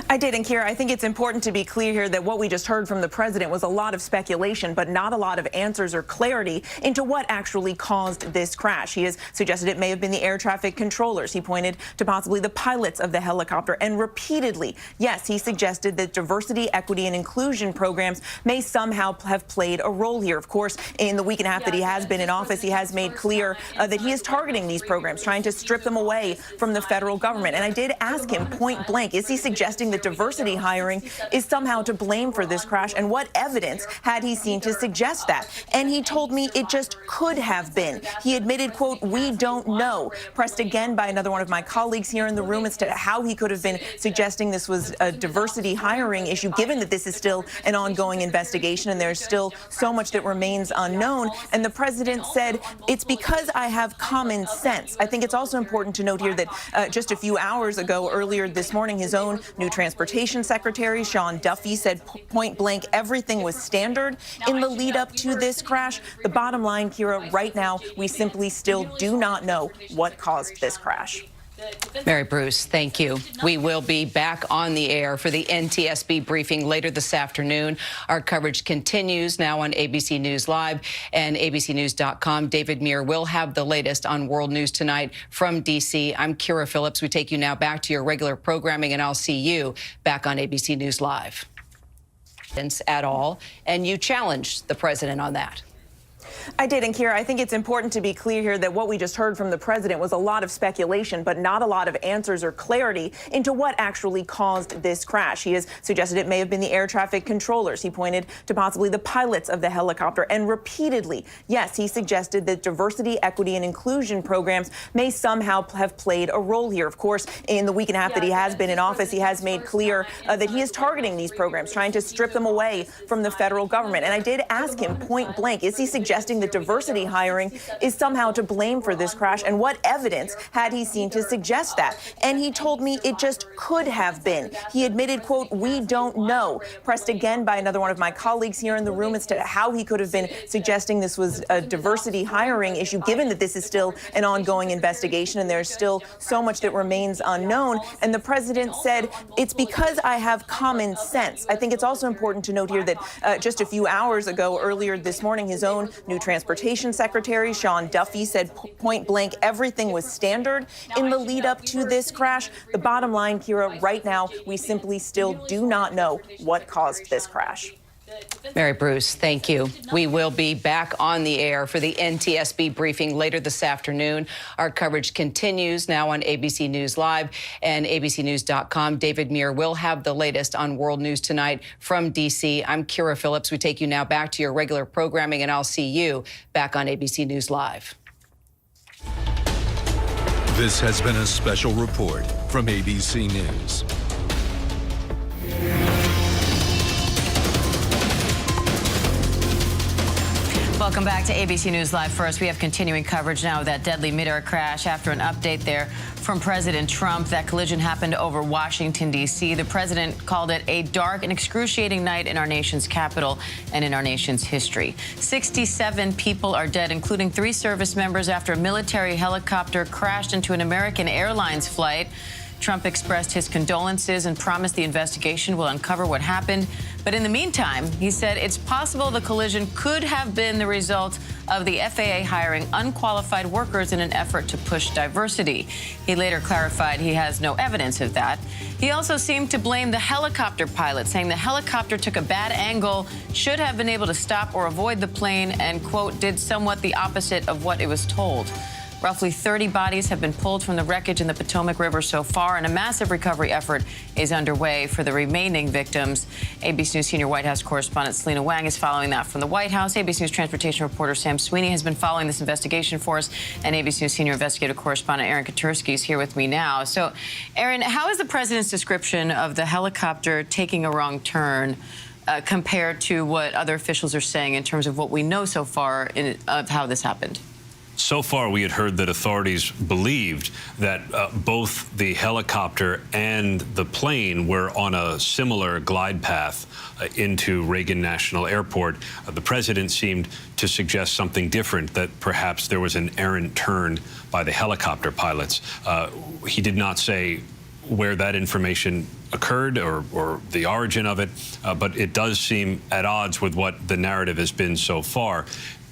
I did, and Kira, I think it's important to be clear here that what we just heard from the president was a lot of speculation, but not a lot of answers or clarity into what actually caused this crash. He has suggested it may have been the air traffic controllers. He pointed to possibly the pilots of the helicopter, and repeatedly, yes, he suggested that diversity, equity, and inclusion programs may somehow have played a role here. Of course, in the week and a half that he has been in office, he has made clear that he is targeting these programs, trying to strip them away from the federal government. And I did ask him point blank, is he suggesting that diversity hiring is somehow to blame for this crash, and what evidence had he seen to suggest that? And he told me it just could have been. He admitted, quote, "We don't know," pressed again by another one of my colleagues here in the room as to how he could have been suggesting this was a diversity hiring issue, given that this is still an ongoing investigation and there's still so much that remains unknown. And the president said, it's because I have common sense. I think it's also important to note here that just a few hours ago, earlier this morning, his own new transportation secretary, Sean Duffy, said point blank everything was standard in the lead up to this crash. The bottom line, Kira, right now, we simply still do not know what caused this crash. Mary Bruce, thank you. We will be back on the air for the NTSB briefing later this afternoon. Our coverage continues now on ABC News Live and abcnews.com. David Muir will have the latest on World News Tonight from D.C. I'm Kira Phillips. We take you now back to your regular programming, and I'll see you back on ABC News Live. At all, and you challenged the president on that. I did, and Kira, I think it's important to be clear here that what we just heard from the president was a lot of speculation, but not a lot of answers or clarity into what actually caused this crash. He has suggested it may have been the air traffic controllers. He pointed to possibly the pilots of the helicopter, and repeatedly, yes, he suggested that diversity, equity, and inclusion programs may somehow have played a role here. Of course, in the week and a half that he has been in office, he has made clear that he is targeting these programs, trying to strip them away from the federal government. And I did ask him point blank, is he suggesting suggesting that diversity hiring is somehow to blame for this crash, and what evidence had he seen to suggest that? And he told me it just could have been. He admitted, quote, "We don't know," pressed again by another one of my colleagues here in the room as to how he could have been suggesting this was a diversity hiring issue, given that this is still an ongoing investigation and there's still so much that remains unknown. And the president said, "It's because I have common sense." I think it's also important to note here that just a few hours ago, earlier this morning, his own new transportation secretary, Sean Duffy, said point blank everything was standard in the lead up to this crash. The bottom line, Kira, right now, we simply still do not know what caused this crash. Mary Bruce, thank you. We will be back on the air for the NTSB briefing later this afternoon. Our coverage continues now on ABC News Live and abcnews.com. David Muir will have the latest on World News Tonight from D.C. I'm Kira Phillips. We take you now back to your regular programming, and I'll see you back on ABC News Live. This has been a special report from ABC News. Welcome back to ABC News Live. First, we have continuing coverage now of that deadly midair crash. After an update there from President Trump, that collision happened over Washington, D.C. The president called it a dark and excruciating night in our nation's capital and in our nation's history. 67 people are dead, including 3 service members, after a military helicopter crashed into an American Airlines flight. Trump expressed his condolences and promised the investigation will uncover what happened. But in the meantime, he said it's possible the collision could have been the result of the FAA hiring unqualified workers in an effort to push diversity. He later clarified he has no evidence of that. He also seemed to blame the helicopter pilot, saying the helicopter took a bad angle, should have been able to stop or avoid the plane, and, quote, did somewhat the opposite of what it was told. Roughly 30 bodies have been pulled from the wreckage in the Potomac River so far, and a massive recovery effort is underway for the remaining victims. ABC News senior White House correspondent Selena Wang is following that from the White House. ABC News transportation reporter Sam Sweeney has been following this investigation for us, and ABC News senior investigative correspondent Aaron Katersky is here with me now. So, Aaron, how is the president's description of the helicopter taking a wrong turn compared to what other officials are saying in terms of what we know so far of how this happened? So far, we had heard that authorities believed that both the helicopter and the plane were on a similar glide path into Reagan National Airport. The president seemed to suggest something different, that perhaps there was an errant turn by the helicopter pilots. He did not say where that information occurred or the origin of it, but it does seem at odds with what the narrative has been so far.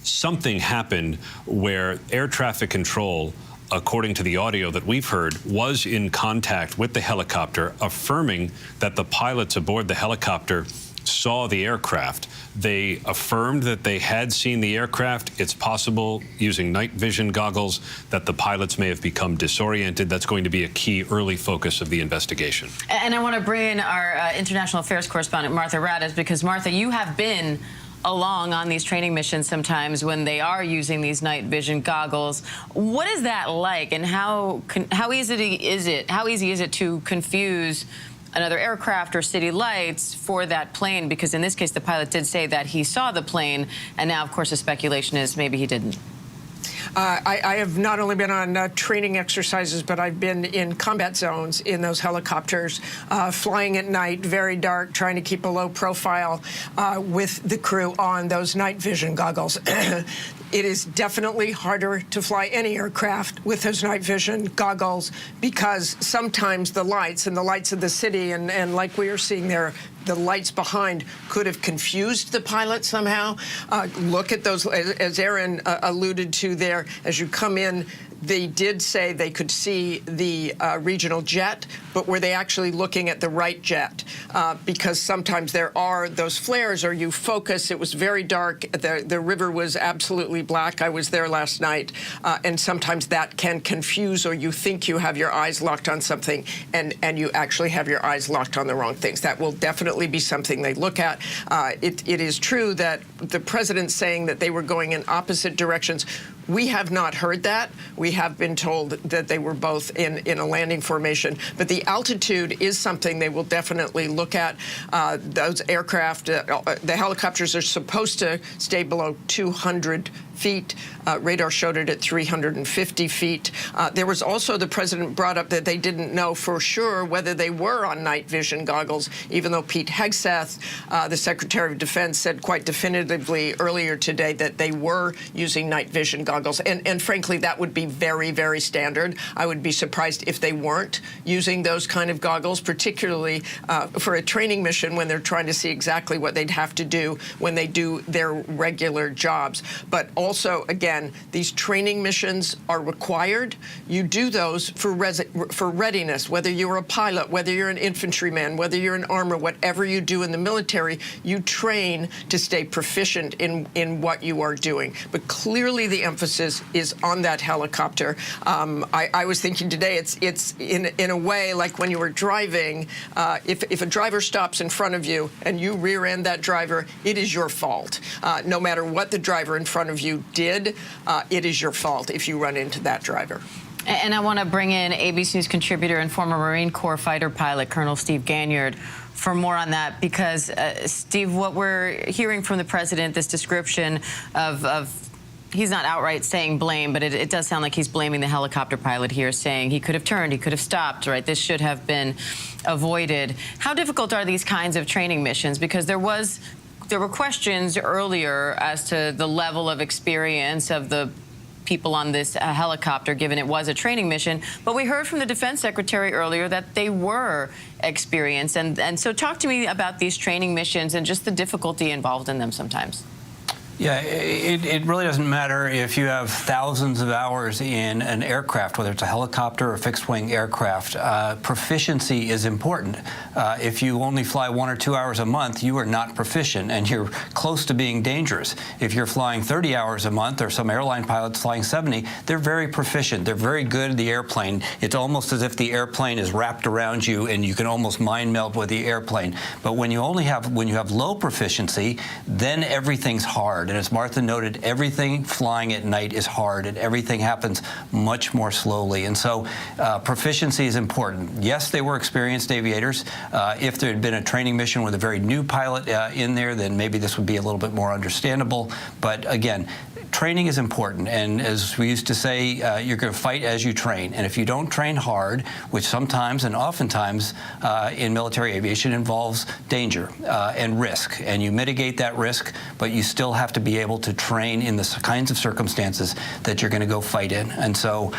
Something happened where air traffic control, according to the audio that we've heard, was in contact with the helicopter, affirming that the pilots aboard the helicopter saw the aircraft. They affirmed that they had seen the aircraft. It's possible, using night vision goggles, that the pilots may have become disoriented. That's going to be a key early focus of the investigation. And I want to bring in our international affairs correspondent, Martha Raddatz, because, Martha, you have been along on these training missions sometimes when they are using these night vision goggles. What is that like, and how easy is it to confuse another aircraft or city lights for that plane? Because in this case, the pilot did say that he saw the plane, and now, of course, the speculation is maybe he didn't. I have not only been on training exercises, but I've been in combat zones in those helicopters, flying at night, very dark, trying to keep a low profile with the crew on those night vision goggles. It is definitely harder to fly any aircraft with those night vision goggles because sometimes the lights and the lights of the city and like we are seeing there, the lights behind could have confused the pilot somehow. Look at those, as Aaron alluded to there, as you come in, they did say they could see the regional jet, but were they actually looking at the right jet? Because sometimes there are those flares, or you focus. It was very dark. The river was absolutely black. I was there last night, and sometimes that can confuse, or you think you have your eyes locked on something, and you actually have your eyes locked on the wrong things. That will definitely be something they look at. It is true that the president saying that they were going in opposite directions We have not heard that. We have been told that they were both in a landing formation. But the altitude is something they will definitely look at. Those aircraft, the helicopters are supposed to stay below 200 feet. Radar showed it at 350 feet. There was also, the president brought up that they didn't know for sure whether they were on night vision goggles, even though Pete Hegseth, the Secretary of Defense, said quite definitively earlier today that they were using night vision goggles. And frankly, that would be very, very standard. I would be surprised if they weren't using those kind of goggles, particularly for a training mission when they're trying to see exactly what they'd have to do when they do their regular jobs. But also, again, these training missions are required. You do those for readiness, whether you're a pilot, whether you're an infantryman, whether you're an armor, whatever you do in the military, you train to stay proficient in what you are doing. But clearly the emphasis is on that helicopter. I was thinking today, it's in a way like when you were driving, if a driver stops in front of you and you rear end that driver, it is your fault. No matter what the driver in front of you did, it is your fault if you run into that driver. And I want to bring in ABC News contributor and former Marine Corps fighter pilot Colonel Steve Ganyard for more on that, because Steve, what we're hearing from the president, this description of he's not outright saying blame, but it does sound like he's blaming the helicopter pilot here, saying he could have turned, he could have stopped, right? This should have been avoided. How difficult are these kinds of training missions? Because there were questions earlier as to the level of experience of the people on this helicopter, given it was a training mission. But we heard from the defense secretary earlier that they were experienced. And so talk to me about these training missions and just the difficulty involved in them sometimes. Yeah, it really doesn't matter if you have thousands of hours in an aircraft, whether it's a helicopter or fixed-wing aircraft. Proficiency is important. If you only fly 1 or 2 hours a month, you are not proficient, and you're close to being dangerous. If you're flying 30 hours a month, or some airline pilots flying 70, they're very proficient. They're very good at the airplane. It's almost as if the airplane is wrapped around you, and you can almost mind meld with the airplane. But when you have low proficiency, then everything's hard. And as Martha noted, everything flying at night is hard, and everything happens much more slowly. And so proficiency is important. Yes, they were experienced aviators. If there had been a training mission with a very new pilot in there, then maybe this would be a little bit more understandable. But again, training is important, and as we used to say, you're going to fight as you train. And if you don't train hard, which sometimes and oftentimes in military aviation involves danger and risk, and you mitigate that risk, but you still have to be able to train in the kinds of circumstances that you're going to go fight in. And so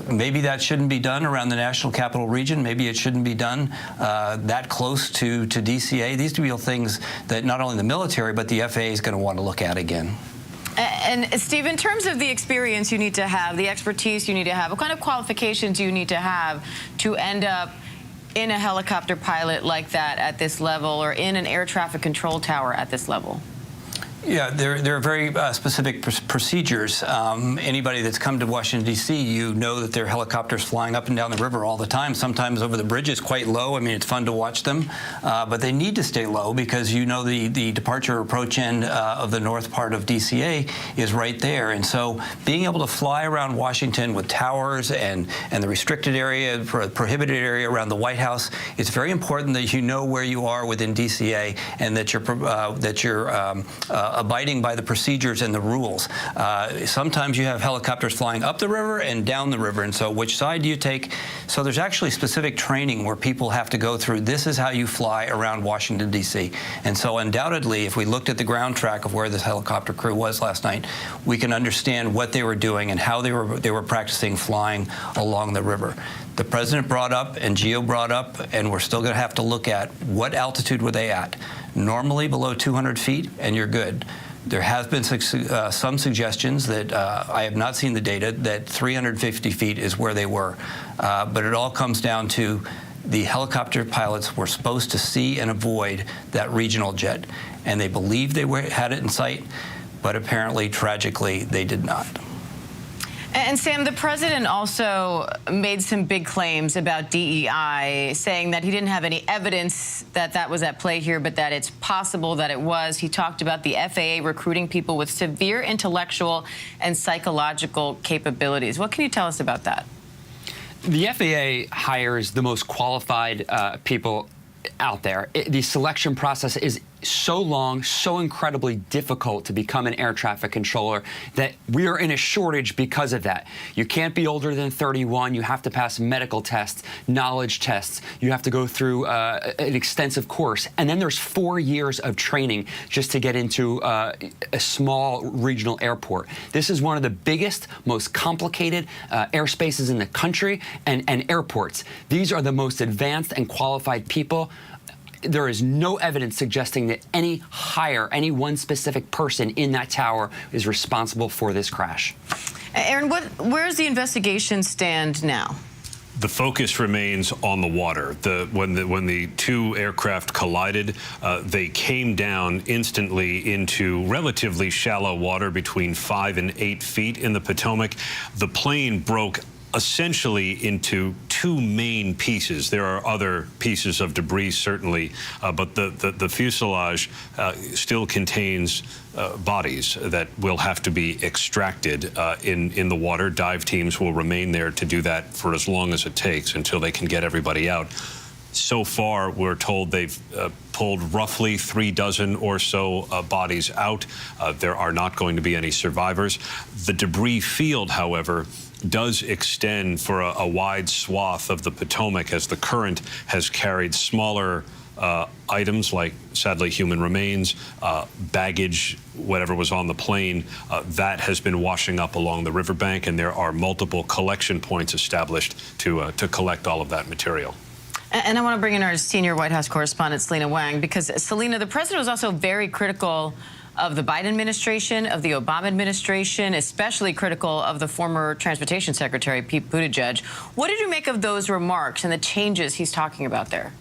maybe that shouldn't be done around the National Capital Region. Maybe it shouldn't be done that close to DCA. These are real things that not only the military, but the FAA is going to want to look at again. And Steve, in terms of the experience you need to have, the expertise you need to have, what kind of qualifications you need to have to end up in a helicopter pilot like that at this level, or in an air traffic control tower at this level? Yeah, there are very specific procedures. Anybody that's come to Washington, D.C., you know that there are helicopters flying up and down the river all the time, sometimes over the bridges quite low. I mean, it's fun to watch them, but they need to stay low because you know the departure approach end of the north part of DCA is right there. And so being able to fly around Washington with towers and the restricted area, prohibited area around the White House, it's very important that you know where you are within DCA and that you're abiding by the procedures and the rules. Sometimes you have helicopters flying up the river and down the river, and so which side do you take? So there's actually specific training where people have to go through, this is how you fly around Washington, D.C. And so undoubtedly, if we looked at the ground track of where this helicopter crew was last night, we can understand what they were doing and how they were practicing flying along the river. The president brought up and Geo brought up, and we're still going to have to look at what altitude were they at. Normally below 200 feet, and you're good. There has been some suggestions that I have not seen the data that 350 feet is where they were, but it all comes down to the helicopter pilots were supposed to see and avoid that regional jet, and they believed they had it in sight, but apparently, tragically, they did not. And Sam, the president also made some big claims about DEI, saying that he didn't have any evidence that that was at play here, but that it's possible that it was. He talked about the FAA recruiting people with severe intellectual and psychological capabilities. What can you tell us about that? The FAA hires the most qualified people out there. The selection process is so long, so incredibly difficult to become an air traffic controller that we are in a shortage because of that. You can't be older than 31. You have to pass medical tests, knowledge tests. You have to go through an extensive course. And then there's 4 years of training just to get into a small regional airport. This is one of the biggest, most complicated airspaces in the country and airports. These are the most advanced and qualified people. There is no evidence suggesting that any one specific person in that tower is responsible for this crash. Aaron, where's the investigation stand now? The focus remains on the water. When the two aircraft collided, they came down instantly into relatively shallow water between 5 and 8 feet in the Potomac. The plane broke essentially into two main pieces. There are other pieces of debris, certainly, but the fuselage still contains bodies that will have to be extracted in the water. Dive teams will remain there to do that for as long as it takes until they can get everybody out. So far, we're told they've pulled roughly 36 or so bodies out. There are not going to be any survivors. The debris field, however, does extend for a wide swath of the Potomac as the current has carried smaller items like, sadly, human remains, baggage, whatever was on the plane. That has been washing up along the riverbank, and there are multiple collection points established to collect all of that material. And I want to bring in our senior White House correspondent, Selena Wang, because, Selena, the president was also very critical of the Biden administration, of the Obama administration, especially critical of the former Transportation Secretary, Pete Buttigieg. What did you make of those remarks and the changes he's talking about there?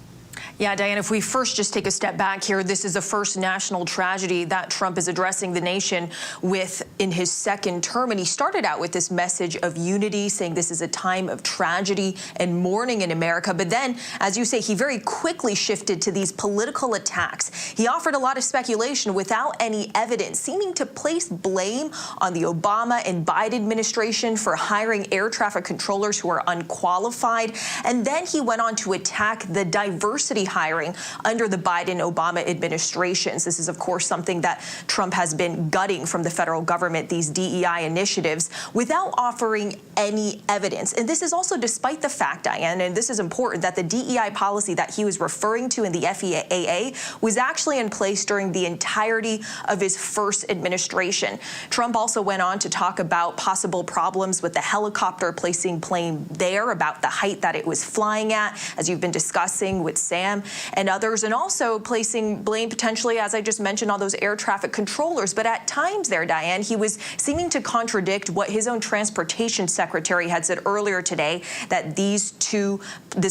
Yeah, Diane, if we first just take a step back here, this is the first national tragedy that Trump is addressing the nation with in his second term. And he started out with this message of unity, saying this is a time of tragedy and mourning in America. But then, as you say, he very quickly shifted to these political attacks. He offered a lot of speculation without any evidence, seeming to place blame on the Obama and Biden administration for hiring air traffic controllers who are unqualified. And then he went on to attack the diversity hiring under the Biden-Obama administrations. This is, of course, something that Trump has been gutting from the federal government, these DEI initiatives, without offering any evidence. And this is also despite the fact, Diane, and this is important, that the DEI policy that he was referring to in the FAA was actually in place during the entirety of his first administration. Trump also went on to talk about possible problems with the helicopter placing plane there, about the height that it was flying at, as you've been discussing with Sam and others, and also placing blame potentially, as I just mentioned, on those air traffic controllers. But at times there, Diane, he was seeming to contradict what his own transportation secretary had said earlier today, that this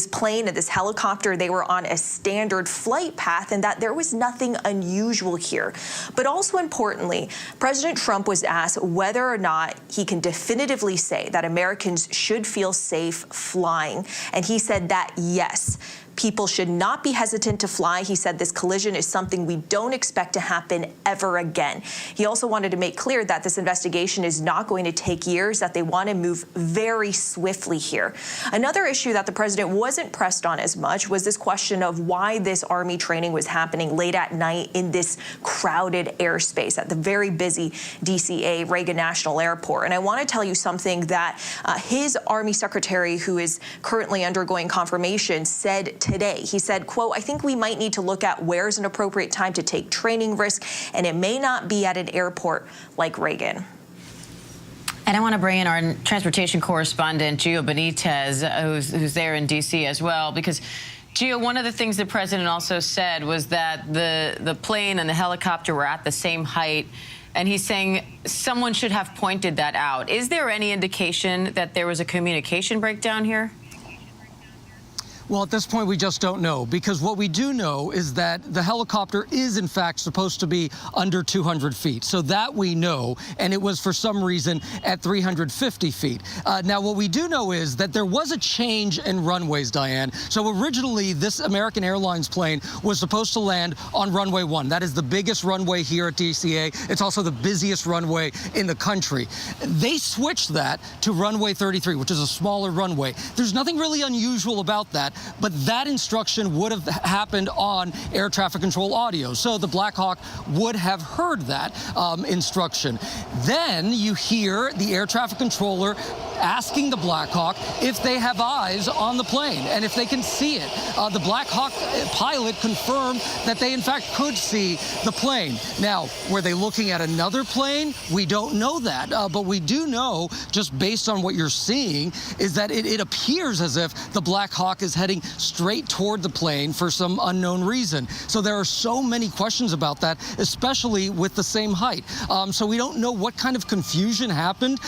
plane and this helicopter, they were on a standard flight path and that there was nothing unusual here. But also importantly, President Trump was asked whether or not he can definitively say that Americans should feel safe flying. And he said that yes, people should not be hesitant to fly. He said this collision is something we don't expect to happen ever again. He also wanted to make clear that this investigation is not going to take years, that they want to move very swiftly here. Another issue that the president wasn't pressed on as much was this question of why this Army training was happening late at night in this crowded airspace at the very busy DCA Reagan National Airport. And I want to tell you something that his Army secretary, who is currently undergoing confirmation, said today. He said, quote, "I think we might need to look at where's an appropriate time to take training risk, and it may not be at an airport like Reagan." And I want to bring in our transportation correspondent, Gio Benitez, who's there in D.C. as well, because Gio, one of the things the president also said was that the plane and the helicopter were at the same height, and he's saying someone should have pointed that out. Is there any indication that there was a communication breakdown here? Well, at this point, we just don't know, because what we do know is that the helicopter is, in fact, supposed to be under 200 feet. So that we know, and it was, for some reason, at 350 feet. Now, what we do know is that there was a change in runways, Diane. So originally, this American Airlines plane was supposed to land on runway 1. That is the biggest runway here at DCA. It's also the busiest runway in the country. They switched that to runway 33, which is a smaller runway. There's nothing really unusual about that, but that instruction would have happened on air traffic control audio. So the Black Hawk would have heard that instruction. Then you hear the air traffic controller asking the Black Hawk if they have eyes on the plane and if they can see it. The Black Hawk pilot confirmed that they, in fact, could see the plane. Now, were they looking at another plane? We don't know that, but we do know, just based on what you're seeing, is that it appears as if the Black Hawk is heading straight toward the plane for some unknown reason. So there are so many questions about that, especially with the same height. So we don't know what kind of confusion happened.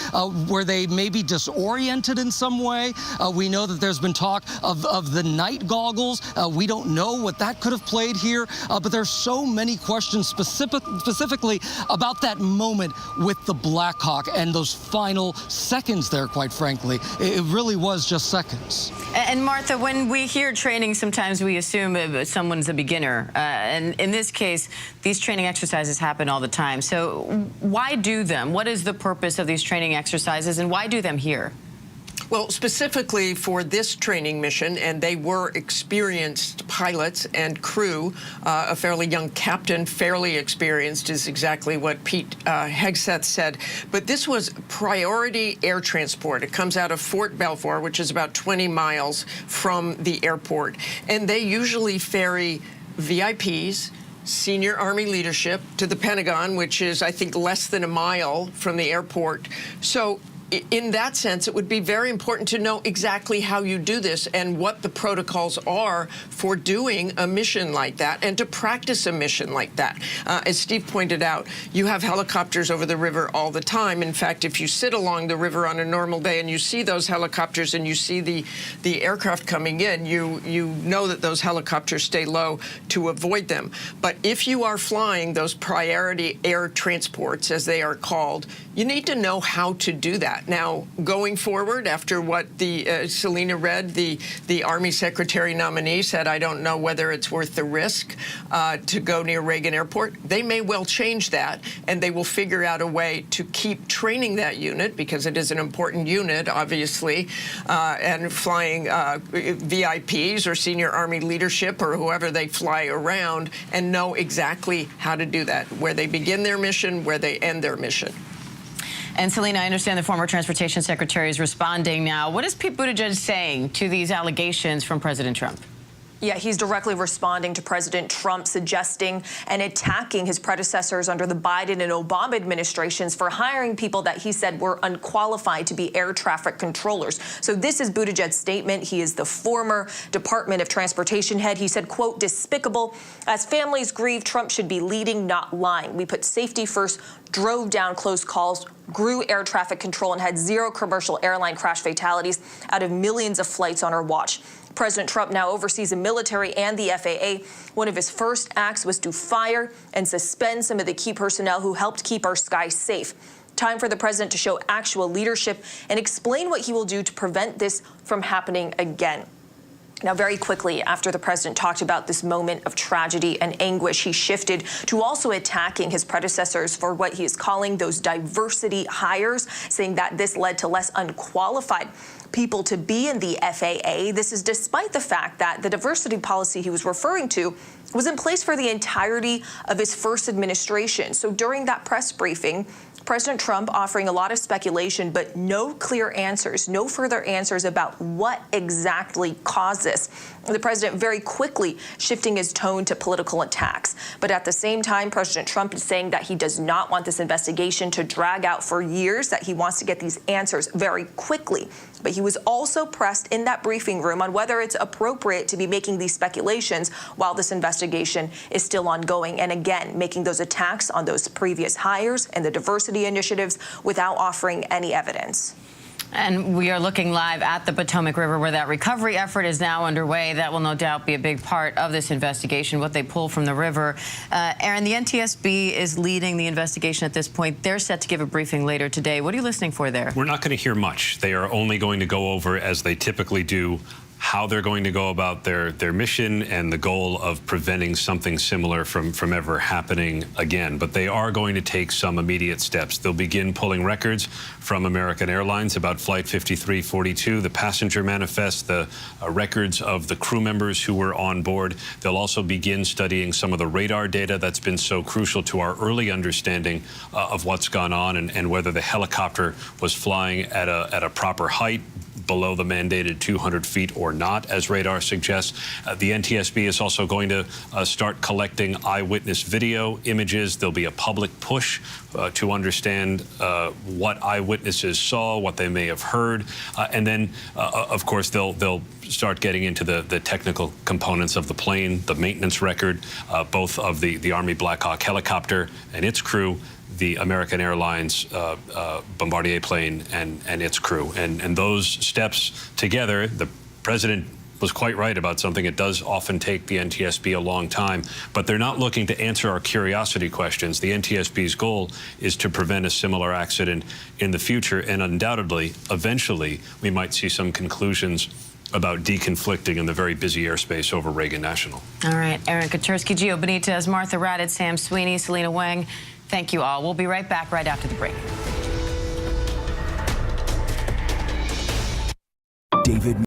Were they maybe disoriented in some way? We know that there's been talk of the night goggles. We don't know what that could have played here, but there's so many questions specifically about that moment with the Black Hawk and those final seconds there, quite frankly. It really was just seconds. And Martha, when we hear training, sometimes we assume someone's a beginner. And in this case, these training exercises happen all the time. So why do them? What is the purpose of these training exercises, and why do them here? Well, specifically for this training mission, and they were experienced pilots and crew, a fairly young captain, fairly experienced, is exactly what Pete Hegseth said. But this was priority air transport. It comes out of Fort Belvoir, which is about 20 miles from the airport. And they usually ferry VIPs, senior Army leadership, to the Pentagon, which is, I think, less than a mile from the airport. So in that sense, it would be very important to know exactly how you do this and what the protocols are for doing a mission like that and to practice a mission like that. As Steve pointed out, you have helicopters over the river all the time. In fact, if you sit along the river on a normal day and you see those helicopters and you see the aircraft coming in, you know that those helicopters stay low to avoid them. But if you are flying those priority air transports, as they are called, you need to know how to do that. Now, going forward, after what the Selena Redd, the Army Secretary nominee, said, I don't know whether it's worth the risk to go near Reagan Airport. They may well change that, and they will figure out a way to keep training that unit, because it is an important unit, obviously, and flying VIPs or senior Army leadership or whoever they fly around, and know exactly how to do that, where they begin their mission, where they end their mission. And Selena, I understand the former Transportation Secretary is responding now. What is Pete Buttigieg saying to these allegations from President Trump? Yeah, he's directly responding to President Trump, suggesting and attacking his predecessors under the Biden and Obama administrations for hiring people that he said were unqualified to be air traffic controllers. So this is Buttigieg's statement. He is the former Department of Transportation head. He said, quote, despicable. As families grieve, Trump should be leading, not lying. We put safety first, drove down close calls, grew air traffic control, and had 0 commercial airline crash fatalities out of millions of flights on our watch. President Trump now oversees the military and the FAA. One of his first acts was to fire and suspend some of the key personnel who helped keep our skies safe. Time for the president to show actual leadership and explain what he will do to prevent this from happening again. Now, very quickly, after the president talked about this moment of tragedy and anguish, he shifted to also attacking his predecessors for what he is calling those diversity hires, saying that this led to less unqualified people to be in the FAA. This is despite the fact that the diversity policy he was referring to was in place for the entirety of his first administration. So during that press briefing, President Trump offering a lot of speculation, but no clear answers, no further answers about what exactly caused this. The president very quickly shifting his tone to political attacks. But at the same time, President Trump is saying that he does not want this investigation to drag out for years, that he wants to get these answers very quickly. But he was also pressed in that briefing room on whether it's appropriate to be making these speculations while this investigation is still ongoing. And again, making those attacks on those previous hires and the diversity initiatives without offering any evidence. And we are looking live at the Potomac River where that recovery effort is now underway. That will no doubt be a big part of this investigation, what they pull from the river. Aaron, the NTSB is leading the investigation at this point. They're set to give a briefing later today. What are you listening for there? We're not going to hear much. They are only going to go over, as they typically do, how they're going to go about their mission and the goal of preventing something similar from ever happening again. But they are going to take some immediate steps. They'll begin pulling records from American Airlines about Flight 5342, the passenger manifest, the records of the crew members who were on board. They'll also begin studying some of the radar data that's been so crucial to our early understanding of what's gone on and whether the helicopter was flying at a proper height, below the mandated 200 feet or not, as radar suggests. The NTSB is also going to start collecting eyewitness video images. There'll be a public push to understand what eyewitnesses saw, what they may have heard, and then, of course, they'll start getting into the technical components of the plane, the maintenance record, both of the Army Black Hawk helicopter and its crew, the American Airlines Bombardier plane and its crew. And those steps together, the president was quite right about something. It does often take the NTSB a long time, but they're not looking to answer our curiosity questions. The NTSB's goal is to prevent a similar accident in the future, and undoubtedly, eventually, we might see some conclusions about deconflicting in the very busy airspace over Reagan National. All right, Aaron Katersky, Gio Benitez, Martha Raddatz, Sam Sweeney, Selena Wang. Thank you all. We'll be right back right after the break. David